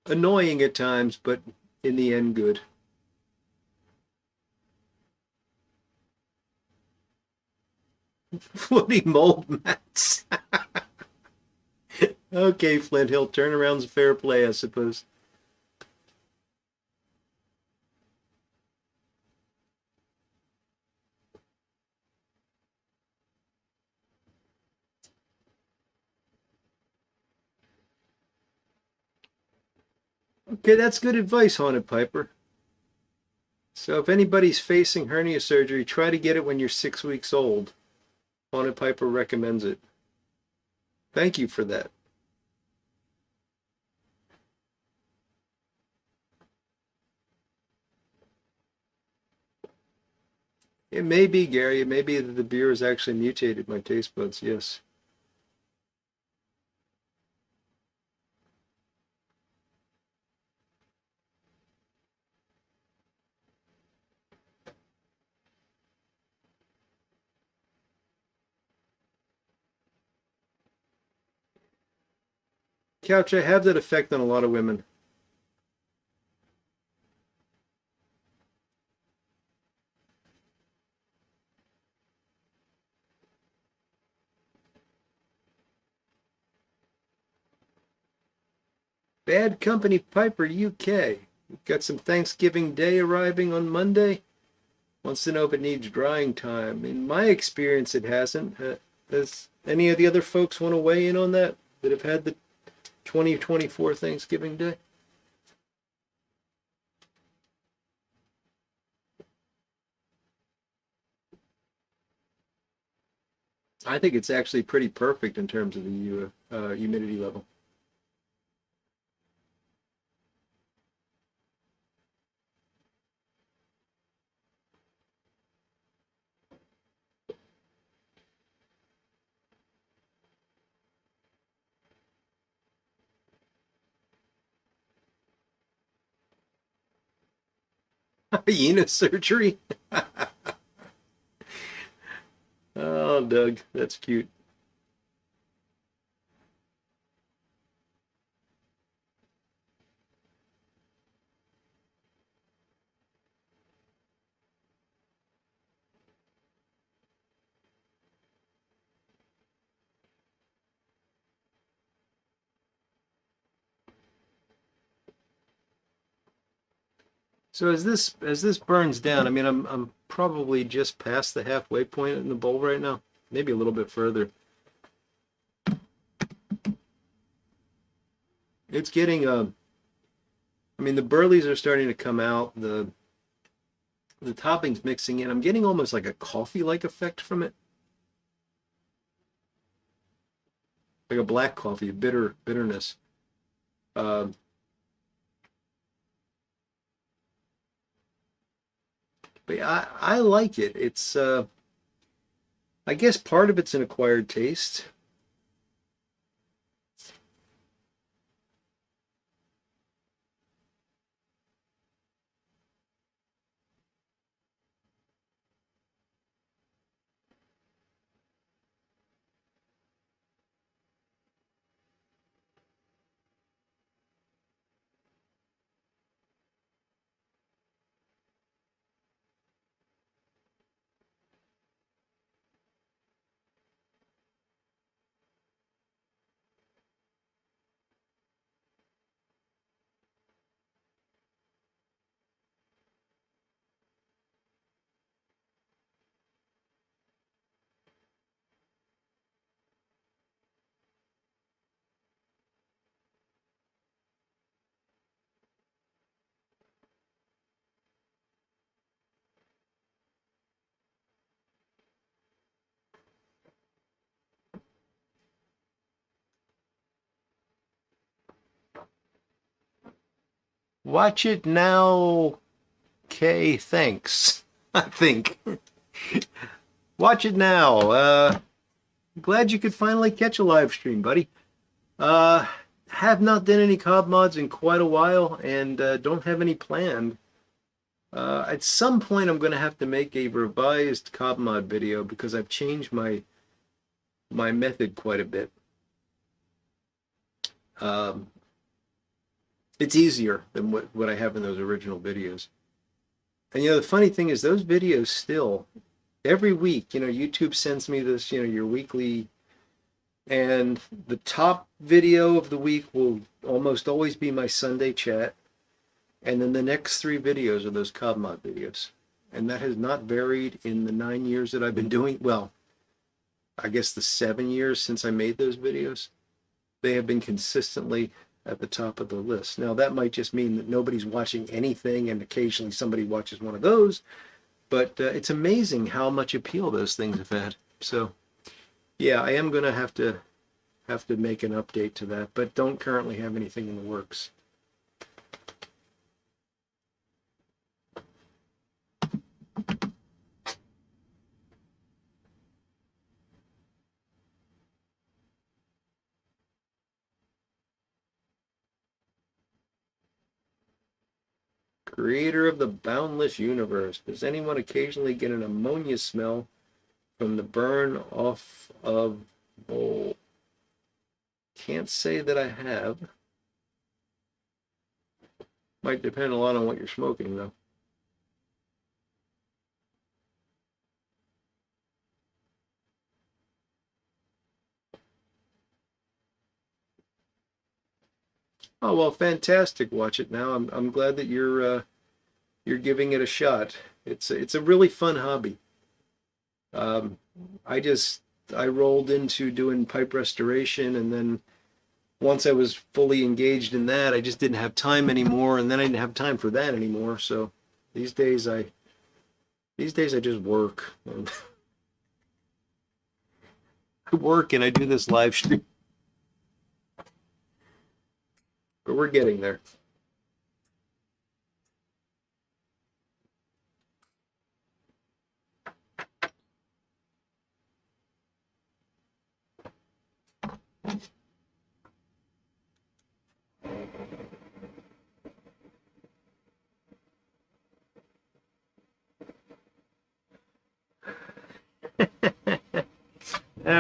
S1: Annoying at times, but in the end, good. Floating mold mats. Okay, Flint Hill, turnaround's fair play, I suppose. Okay, that's good advice, Haunted Piper. So if anybody's facing hernia surgery, try to get it when you're 6 weeks old. Haunted Piper recommends it. Thank you for that. It may be, Gary. It may be that the beer has actually mutated my taste buds. Yes. Couch, I have that effect on a lot of women. Bad Company Piper, UK. We've got some Thanksgiving Day arriving on Monday. Wants to know if it needs drying time. In my experience, it hasn't. Does any of the other folks want to weigh in on that have had the 2024 Thanksgiving Day? I think it's actually pretty perfect in terms of the humidity level. Hyena surgery? Oh, Doug, that's cute. So as this burns down, I mean, I'm probably just past the halfway point in the bowl right now, maybe a little bit further. It's getting I mean, the burleys are starting to come out. The toppings mixing in. I'm getting almost like a coffee-like effect from it, like a black coffee, bitterness. Uh, but yeah, I like it. It's I guess part of it's an acquired taste. Watch it now, Kay. Thanks. I think. Watch it now. Glad you could finally catch a live stream, buddy. Uh, have not done any cob mods in quite a while, and don't have any planned. At some point, I'm going to have to make a revised cob mod video because I've changed my method quite a bit. Um, it's easier than what I have in those original videos. And the funny thing is, those videos still every week, YouTube sends me this, your weekly, and the top video of the week will almost always be my Sunday chat. And then the next 3 videos are those cob mod videos. And that has not varied in the 9 years that I've been doing, well, I guess the 7 years since I made those videos. They have been consistently at the top of the list. Now, that might just mean that nobody's watching anything and occasionally somebody watches one of those, but it's amazing how much appeal those things have had. So, yeah, I am going to have to make an update to that, but don't currently have anything in the works. Creator of the boundless universe. Does anyone occasionally get an ammonia smell from the burn off of bowl? Can't say that I have. Might depend a lot on what you're smoking, though. Oh well, fantastic. Watch it now. I'm glad that you're giving it a shot. It's a really fun hobby. Um, I just I rolled into doing pipe restoration, and then once I was fully engaged in that, I just didn't have time anymore, and then I didn't have time for that anymore. So these days I just work. And I work and I do this live stream, but we're getting there.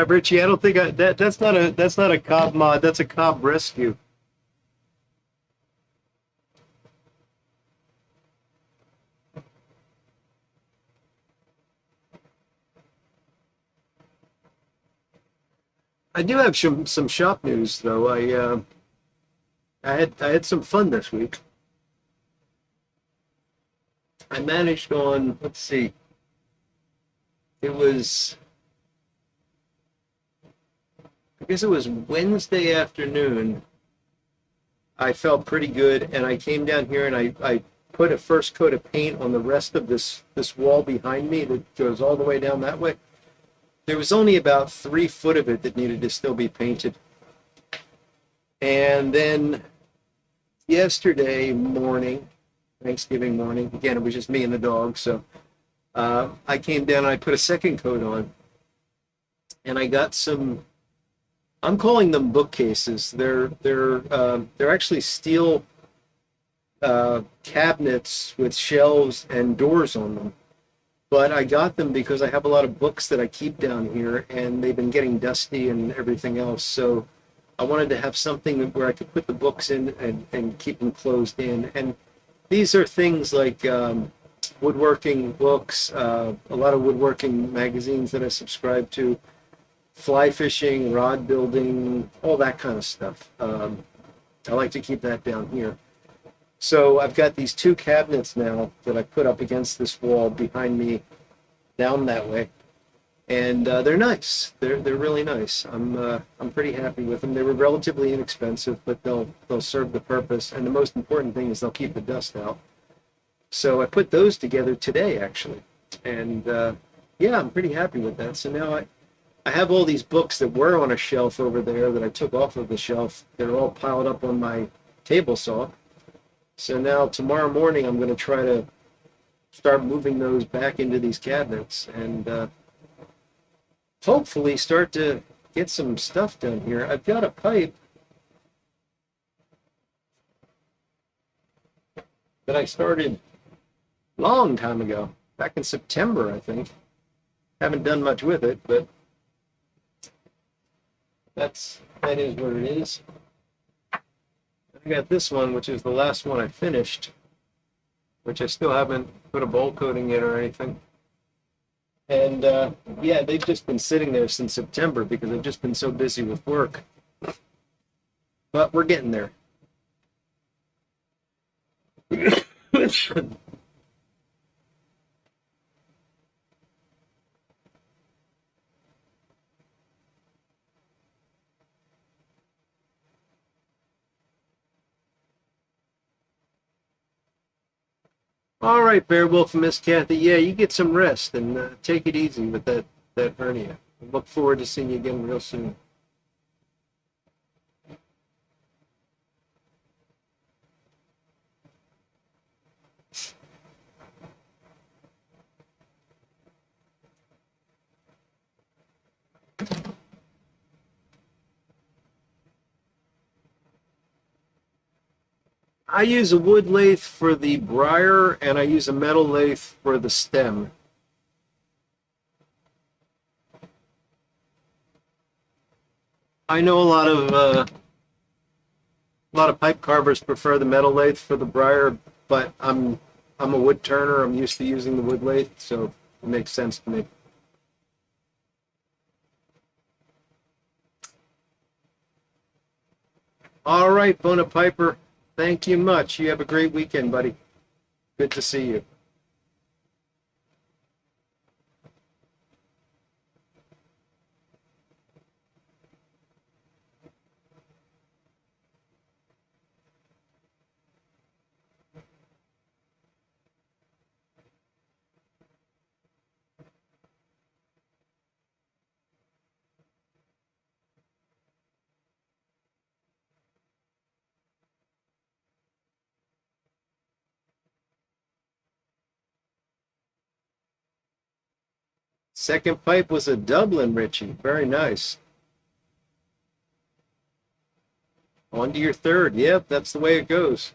S1: Richie, I don't think that's not a cob mod. That's a cob rescue. I do have some shop news though. I had some fun this week. I managed on, let's see, it was, I guess it was Wednesday afternoon. I felt pretty good, and I came down here and I put a first coat of paint on the rest of this wall behind me that goes all the way down that way. There was only about 3 foot of it that needed to still be painted. And then yesterday morning, Thanksgiving morning, again, it was just me and the dog, so I came down and I put a second coat on, and I got some. I'm calling them bookcases. They're actually steel cabinets with shelves and doors on them. But I got them because I have a lot of books that I keep down here, and they've been getting dusty and everything else. So I wanted to have something where I could put the books in and keep them closed in. And these are things like woodworking books, a lot of woodworking magazines that I subscribe to, fly fishing, rod building, all that kind of stuff. I like to keep that down here. So I've got these 2 cabinets now that I put up against this wall behind me down that way. And they're nice. They're really nice. I'm pretty happy with them. They were relatively inexpensive, but they'll serve the purpose. And the most important thing is they'll keep the dust out. So I put those together today, actually. And yeah, I'm pretty happy with that. So now I have all these books that were on a shelf over there that I took off of the shelf. They're all piled up on my table saw. So now tomorrow morning I'm going to try to start moving those back into these cabinets and hopefully start to get some stuff done here. I've got a pipe that I started a long time ago, back in September, I think. Haven't done much with it, but that is what it is. I got this one, which is the last one I finished, which I still haven't put a bowl coating in or anything. And yeah, they've just been sitting there since September because I've just been so busy with work. But we're getting there. All right, Beowulf and Miss Kathy. Yeah, you get some rest and take it easy with that hernia. I look forward to seeing you again real soon. I use a wood lathe for the briar, and I use a metal lathe for the stem. I know a lot of pipe carvers prefer the metal lathe for the briar, but I'm a wood turner. I'm used to using the wood lathe, so it makes sense to me. All right, Bona Piper. Thank you much. You have a great weekend, buddy. Good to see you. Second pipe was a Dublin, Richie. Very nice. On to your third. Yep, that's the way it goes.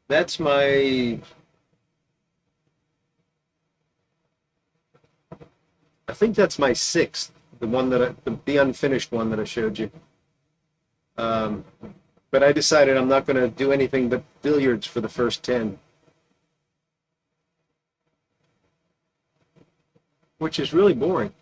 S1: That's my, I think that's my sixth, the one that the unfinished one that I showed you. Um, but I decided I'm not going to do anything but billiards for the first 10, which is really boring.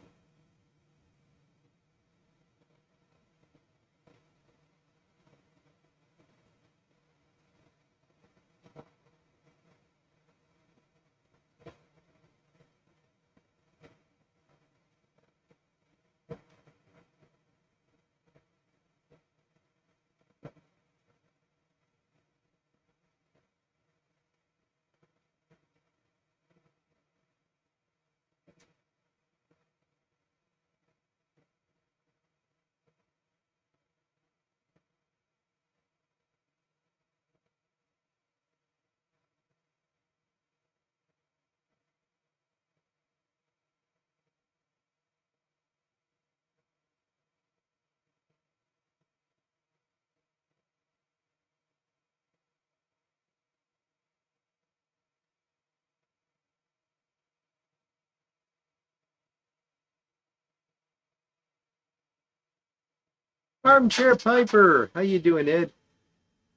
S1: Armchair Piper, how you doing, Ed?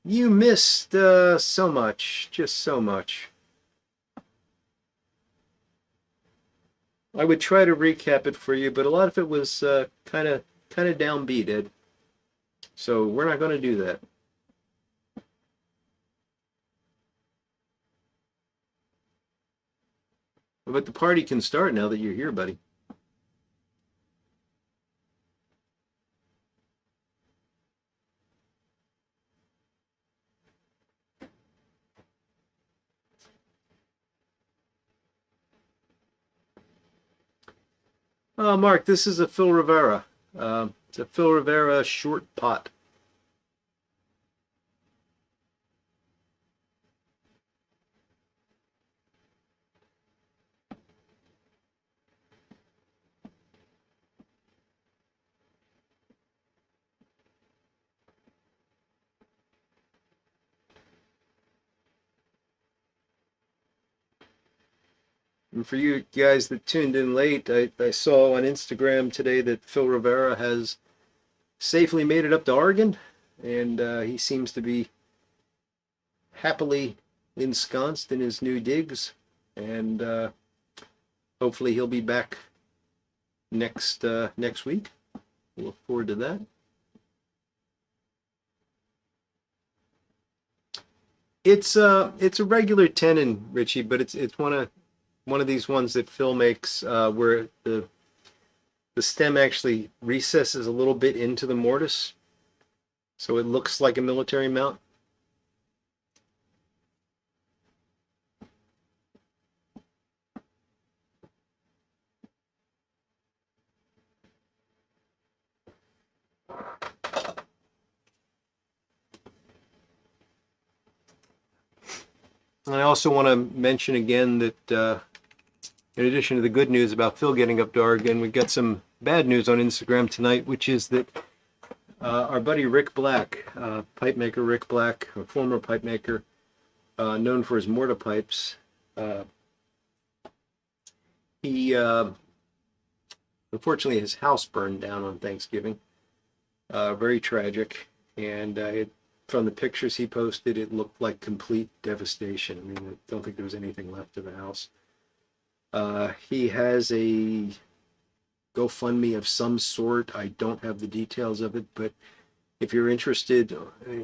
S1: You missed so much, just so much. I would try to recap it for you, but a lot of it was kind of downbeat, Ed. So we're not going to do that. But the party can start now that you're here, buddy. Mark, this is a Phil Rivera. It's a Phil Rivera short pot. And for you guys that tuned in late, I saw on Instagram today that Phil Rivera has safely made it up to Oregon, and he seems to be happily ensconced in his new digs, and hopefully he'll be back next week. We'll look forward to that. It's a regular tenon, Richie, but it's one of these ones that Phil makes where the stem actually recesses a little bit into the mortise, so it looks like a military mount. And I also want to mention again that in addition to the good news about Phil getting up to Oregon, we got some bad news on Instagram tonight, which is that our buddy Rick Black, pipe maker Rick Black, a former pipe maker, known for his mortar pipes, he unfortunately his house burned down on Thanksgiving. Very tragic, and from the pictures he posted, it looked like complete devastation. I mean, I don't think there was anything left of the house. He has a GoFundMe of some sort. I don't have the details of it, but if you're interested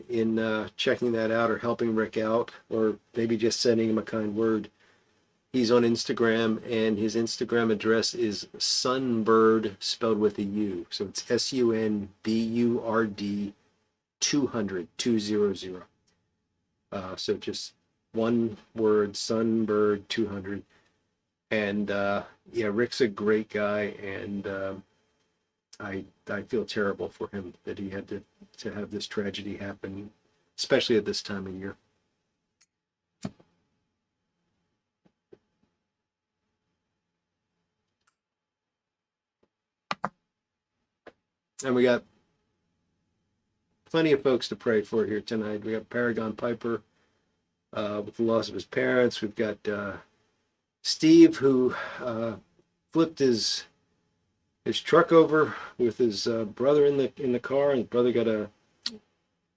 S1: in checking that out or helping Rick out, or maybe just sending him a kind word, he's on Instagram, and his Instagram address is Sunbird, spelled with a U. So it's SUNBURD 200 200. So just one word, Sunbird 200. And yeah, Rick's a great guy, and I feel terrible for him that he had to have this tragedy happen, especially at this time of year. And we got plenty of folks to pray for here tonight. We got Paragon Piper with the loss of his parents. We've got Steve, who flipped his truck over with his brother in the car, and his brother got a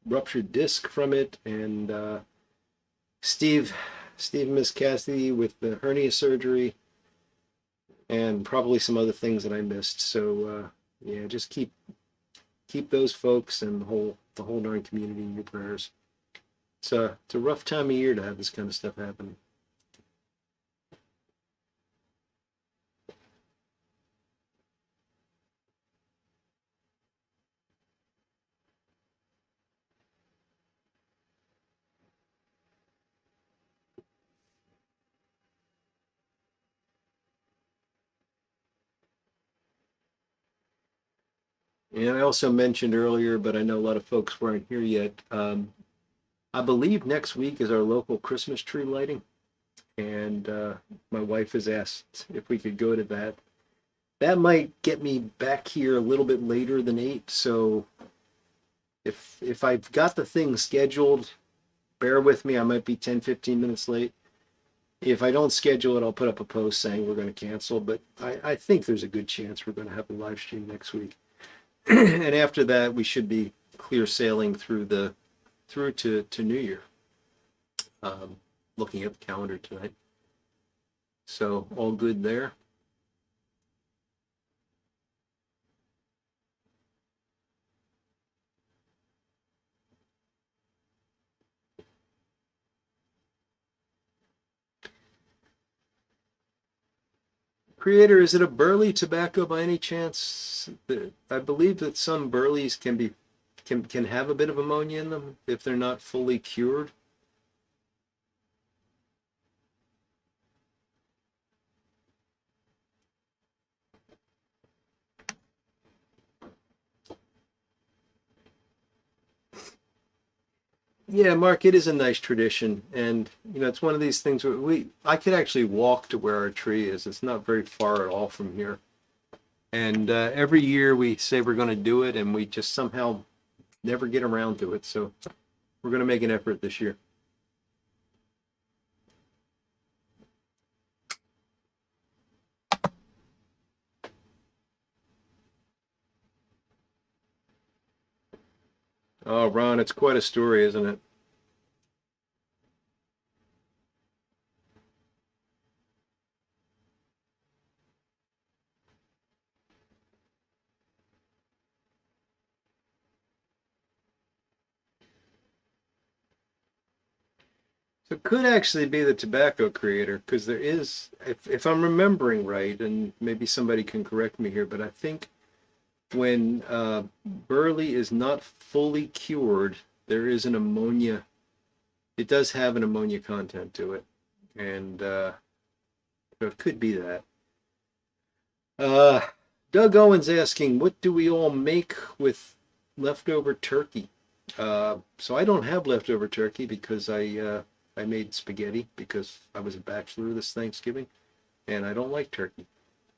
S1: ruptured disc from it. And Steve and Miss Cassidy with the hernia surgery, and probably some other things that I missed. So yeah, just keep those folks and the whole darn community in your prayers. It's a rough time of year to have this kind of stuff happening. And I also mentioned earlier, but I know a lot of folks weren't here yet. I believe next week is our local Christmas tree lighting, and my wife has asked if we could go to that. That might get me back here a little bit later than 8, so if I've got the thing scheduled, bear with me. I might be 10-15 minutes late. If I don't schedule it, I'll put up a post saying we're going to cancel, but I think there's a good chance we're going to have a live stream next week. And after that, we should be clear sailing through to New Year. Um, Looking at the calendar tonight, so all good there. Creator, is it a burley tobacco by any chance? I believe that some burleys can have a bit of ammonia in them if they're not fully cured. Yeah, Mark, it is a nice tradition, and it's one of these things where I could actually walk to where our tree is. It's not very far at all from here, and every year we say we're going to do it, and we just somehow never get around to it. So we're going to make an effort this year. Oh, Ron, it's quite a story, isn't it? So it could actually be the tobacco creator, because there is, if I'm remembering right, and maybe somebody can correct me here, but I think when burley is not fully cured, there is an ammonia. It does have an ammonia content to it, and so it could be that. Uh, Doug Owens asking, what do we all make with leftover turkey? So I don't have leftover turkey because I made spaghetti because I was a bachelor this Thanksgiving, and I don't like turkey.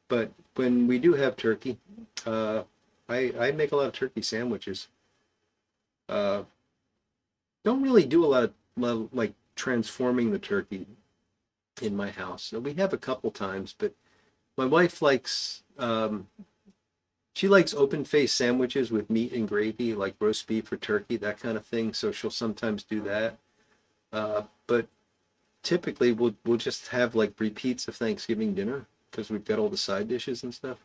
S1: But when we do have turkey, uh, I make a lot of turkey sandwiches. Uh, don't really do lot of like transforming the turkey in my house. So we have a couple times, but my wife likes she likes open face sandwiches with meat and gravy, like roast beef or turkey, that kind of thing. So she'll sometimes do that. But typically we'll just have like repeats of Thanksgiving dinner because we've got all the side dishes and stuff.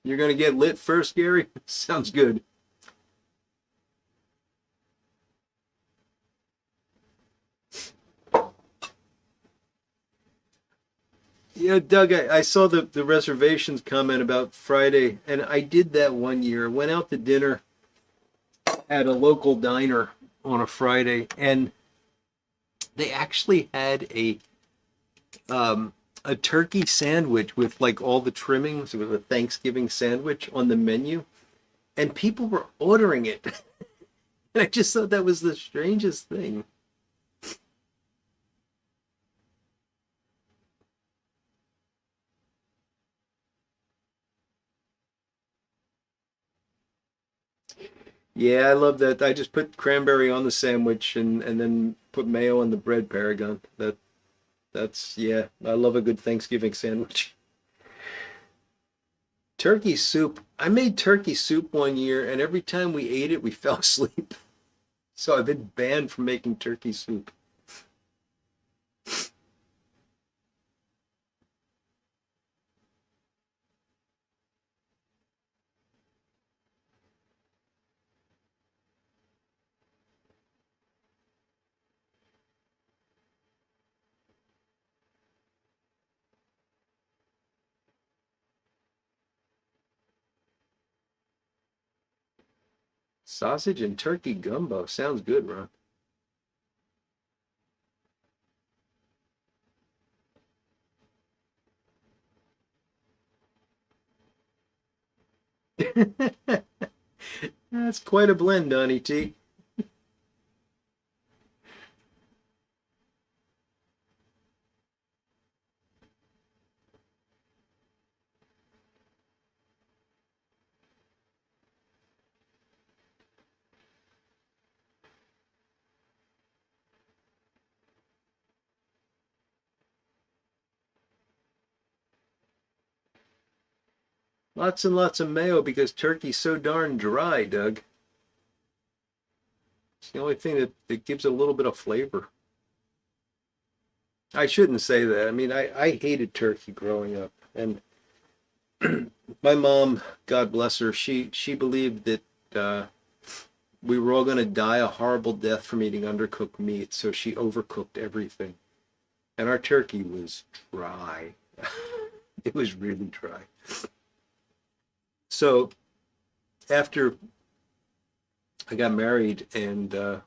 S1: You're gonna get lit first, Gary? Sounds good. Yeah, Doug, I saw the reservations comment about Friday, and I did that one year. Went out to dinner at a local diner on a Friday, and they actually had a turkey sandwich with like all the trimmings. It was a Thanksgiving sandwich on the menu, and people were ordering it. And I just thought that was the strangest thing. Yeah, I love that. I just put cranberry on the sandwich and then put mayo on the bread, Paragon. That's yeah, I love a good Thanksgiving sandwich. Turkey soup. I made turkey soup one year, and every time we ate it, we fell asleep. So I've been banned from making turkey soup. Sausage and turkey gumbo. Sounds good, Ron. That's quite a blend, Donnie T. Lots and lots of mayo because turkey's so darn dry, Doug. It's the only thing that gives it a little bit of flavor. I shouldn't say that. I mean, I hated turkey growing up. And my mom, God bless her, she believed that we were all going to die a horrible death from eating undercooked meat, so she overcooked everything. And our turkey was dry. It was really dry. So after I got married and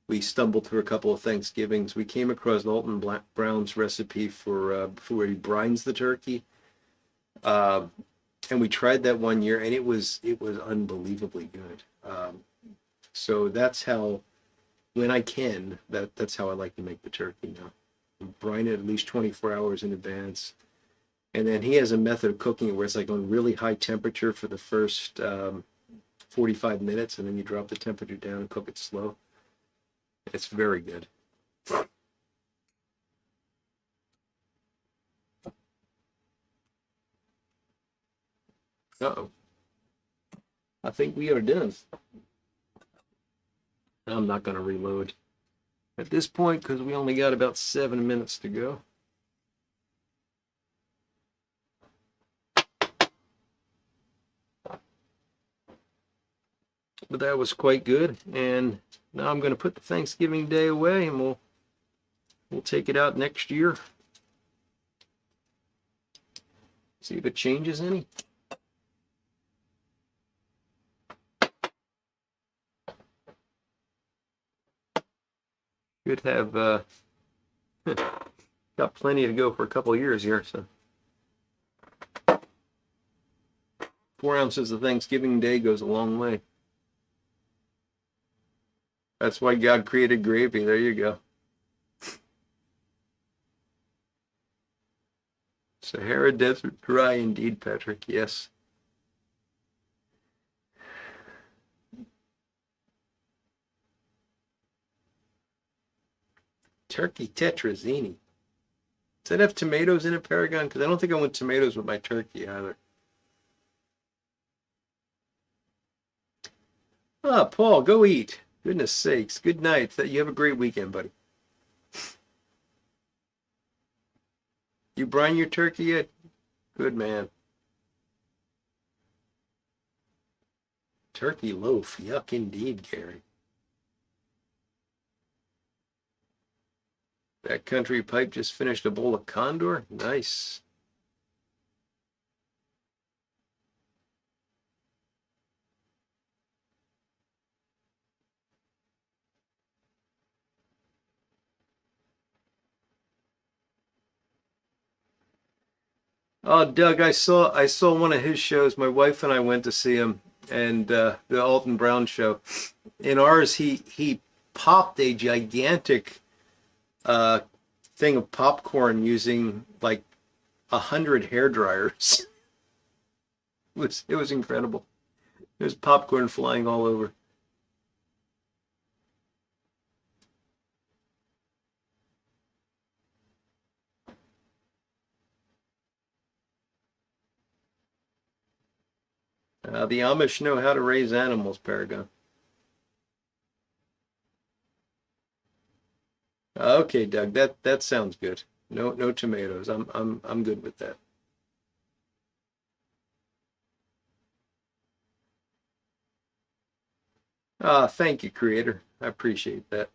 S1: we stumbled through a couple of Thanksgivings, we came across Alton Brown's recipe for where he brines the turkey. Uh, and we tried that one year, and it was unbelievably good. So that's how, when I can, that's how I like to make the turkey now. Brine it at least 24 hours in advance. And then he has a method of cooking it where it's like on really high temperature for the first 45 minutes, and then you drop the temperature down and cook it slow. It's very good. Uh-oh. I think we are done. I'm not going to reload at this point because we only got about 7 minutes to go. But that was quite good. And now I'm going to put the Thanksgiving Day away, and we'll take it out next year. See if it changes any. Should have got plenty to go for a couple of years here. So 4 ounces of Thanksgiving Day goes a long way. That's why God created gravy. There you go. Sahara Desert dry indeed, Patrick. Yes. Turkey tetrazzini. Does that have tomatoes in it, Paragon? Because I don't think I want tomatoes with my turkey either. Ah, Paul, go eat. Goodness sakes. Good night. You have a great weekend, buddy. You brine your turkey yet? Good man. Turkey loaf. Yuck indeed, Gary. Backcountry Pipe just finished a bowl of condor. Nice. Oh, Doug, I saw one of his shows. My wife and I went to see him, and the Alton Brown show. In ours, he popped a gigantic thing of popcorn using like 100 hair dryers. It was incredible. There's popcorn flying all over. The Amish know how to raise animals, Paragon. Okay, Doug, that sounds good. No tomatoes. I'm good with that. Ah, thank you, Creator. I appreciate that.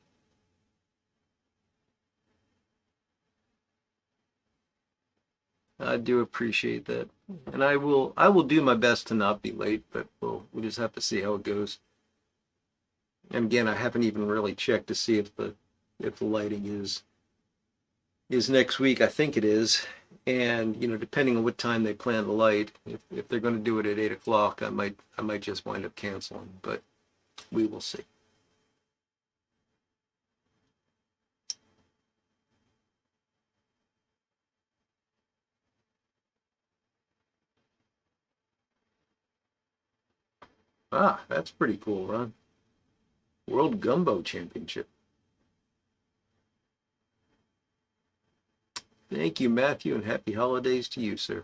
S1: I do appreciate that, and I will do my best to not be late, but we'll just have to see how it goes. And again, I haven't even really checked to see if the lighting is next week. I think it is, and depending on what time they plan the light, if they're going to do it at 8 o'clock, I might just wind up canceling, but we will see. Ah, that's pretty cool, Ron. World Gumbo Championship. Thank you, Matthew, and happy holidays to you, sir.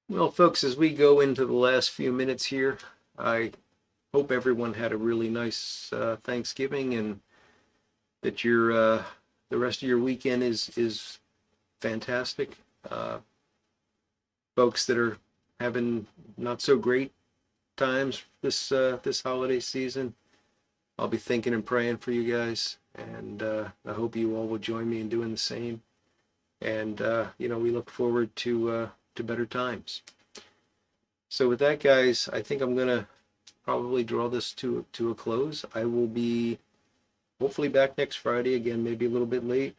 S1: Well, folks, as we go into the last few minutes here, I hope everyone had a really nice Thanksgiving, and that your the rest of your weekend is fantastic. Uh, Folks that are having not so great times this holiday season, I'll be thinking and praying for you guys, and I hope you all will join me in doing the same. And we look forward to better times. So with that, guys, I think I'm gonna probably draw this to a close. I will be hopefully back next Friday again, maybe a little bit late.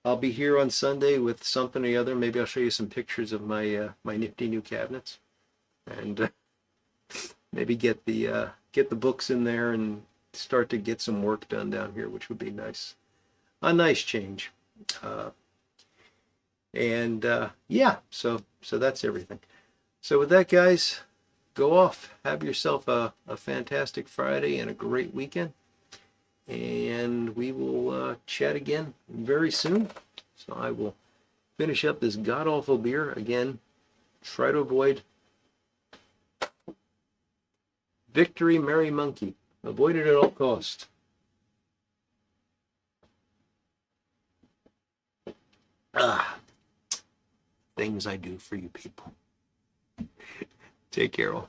S1: I'll be here on Sunday with something or the other. Maybe I'll show you some pictures of my nifty new cabinets, and maybe get the books in there and start to get some work done down here, which would be nice. A nice change. Uh, and yeah, so that's everything. So with that, guys, go off. Have yourself a fantastic Friday and a great weekend. And we will chat again very soon. So I will finish up this god-awful beer. Again, try to avoid Victory Merry Monkey. Avoid it at all cost. Ah, things I do for you people. Take care all.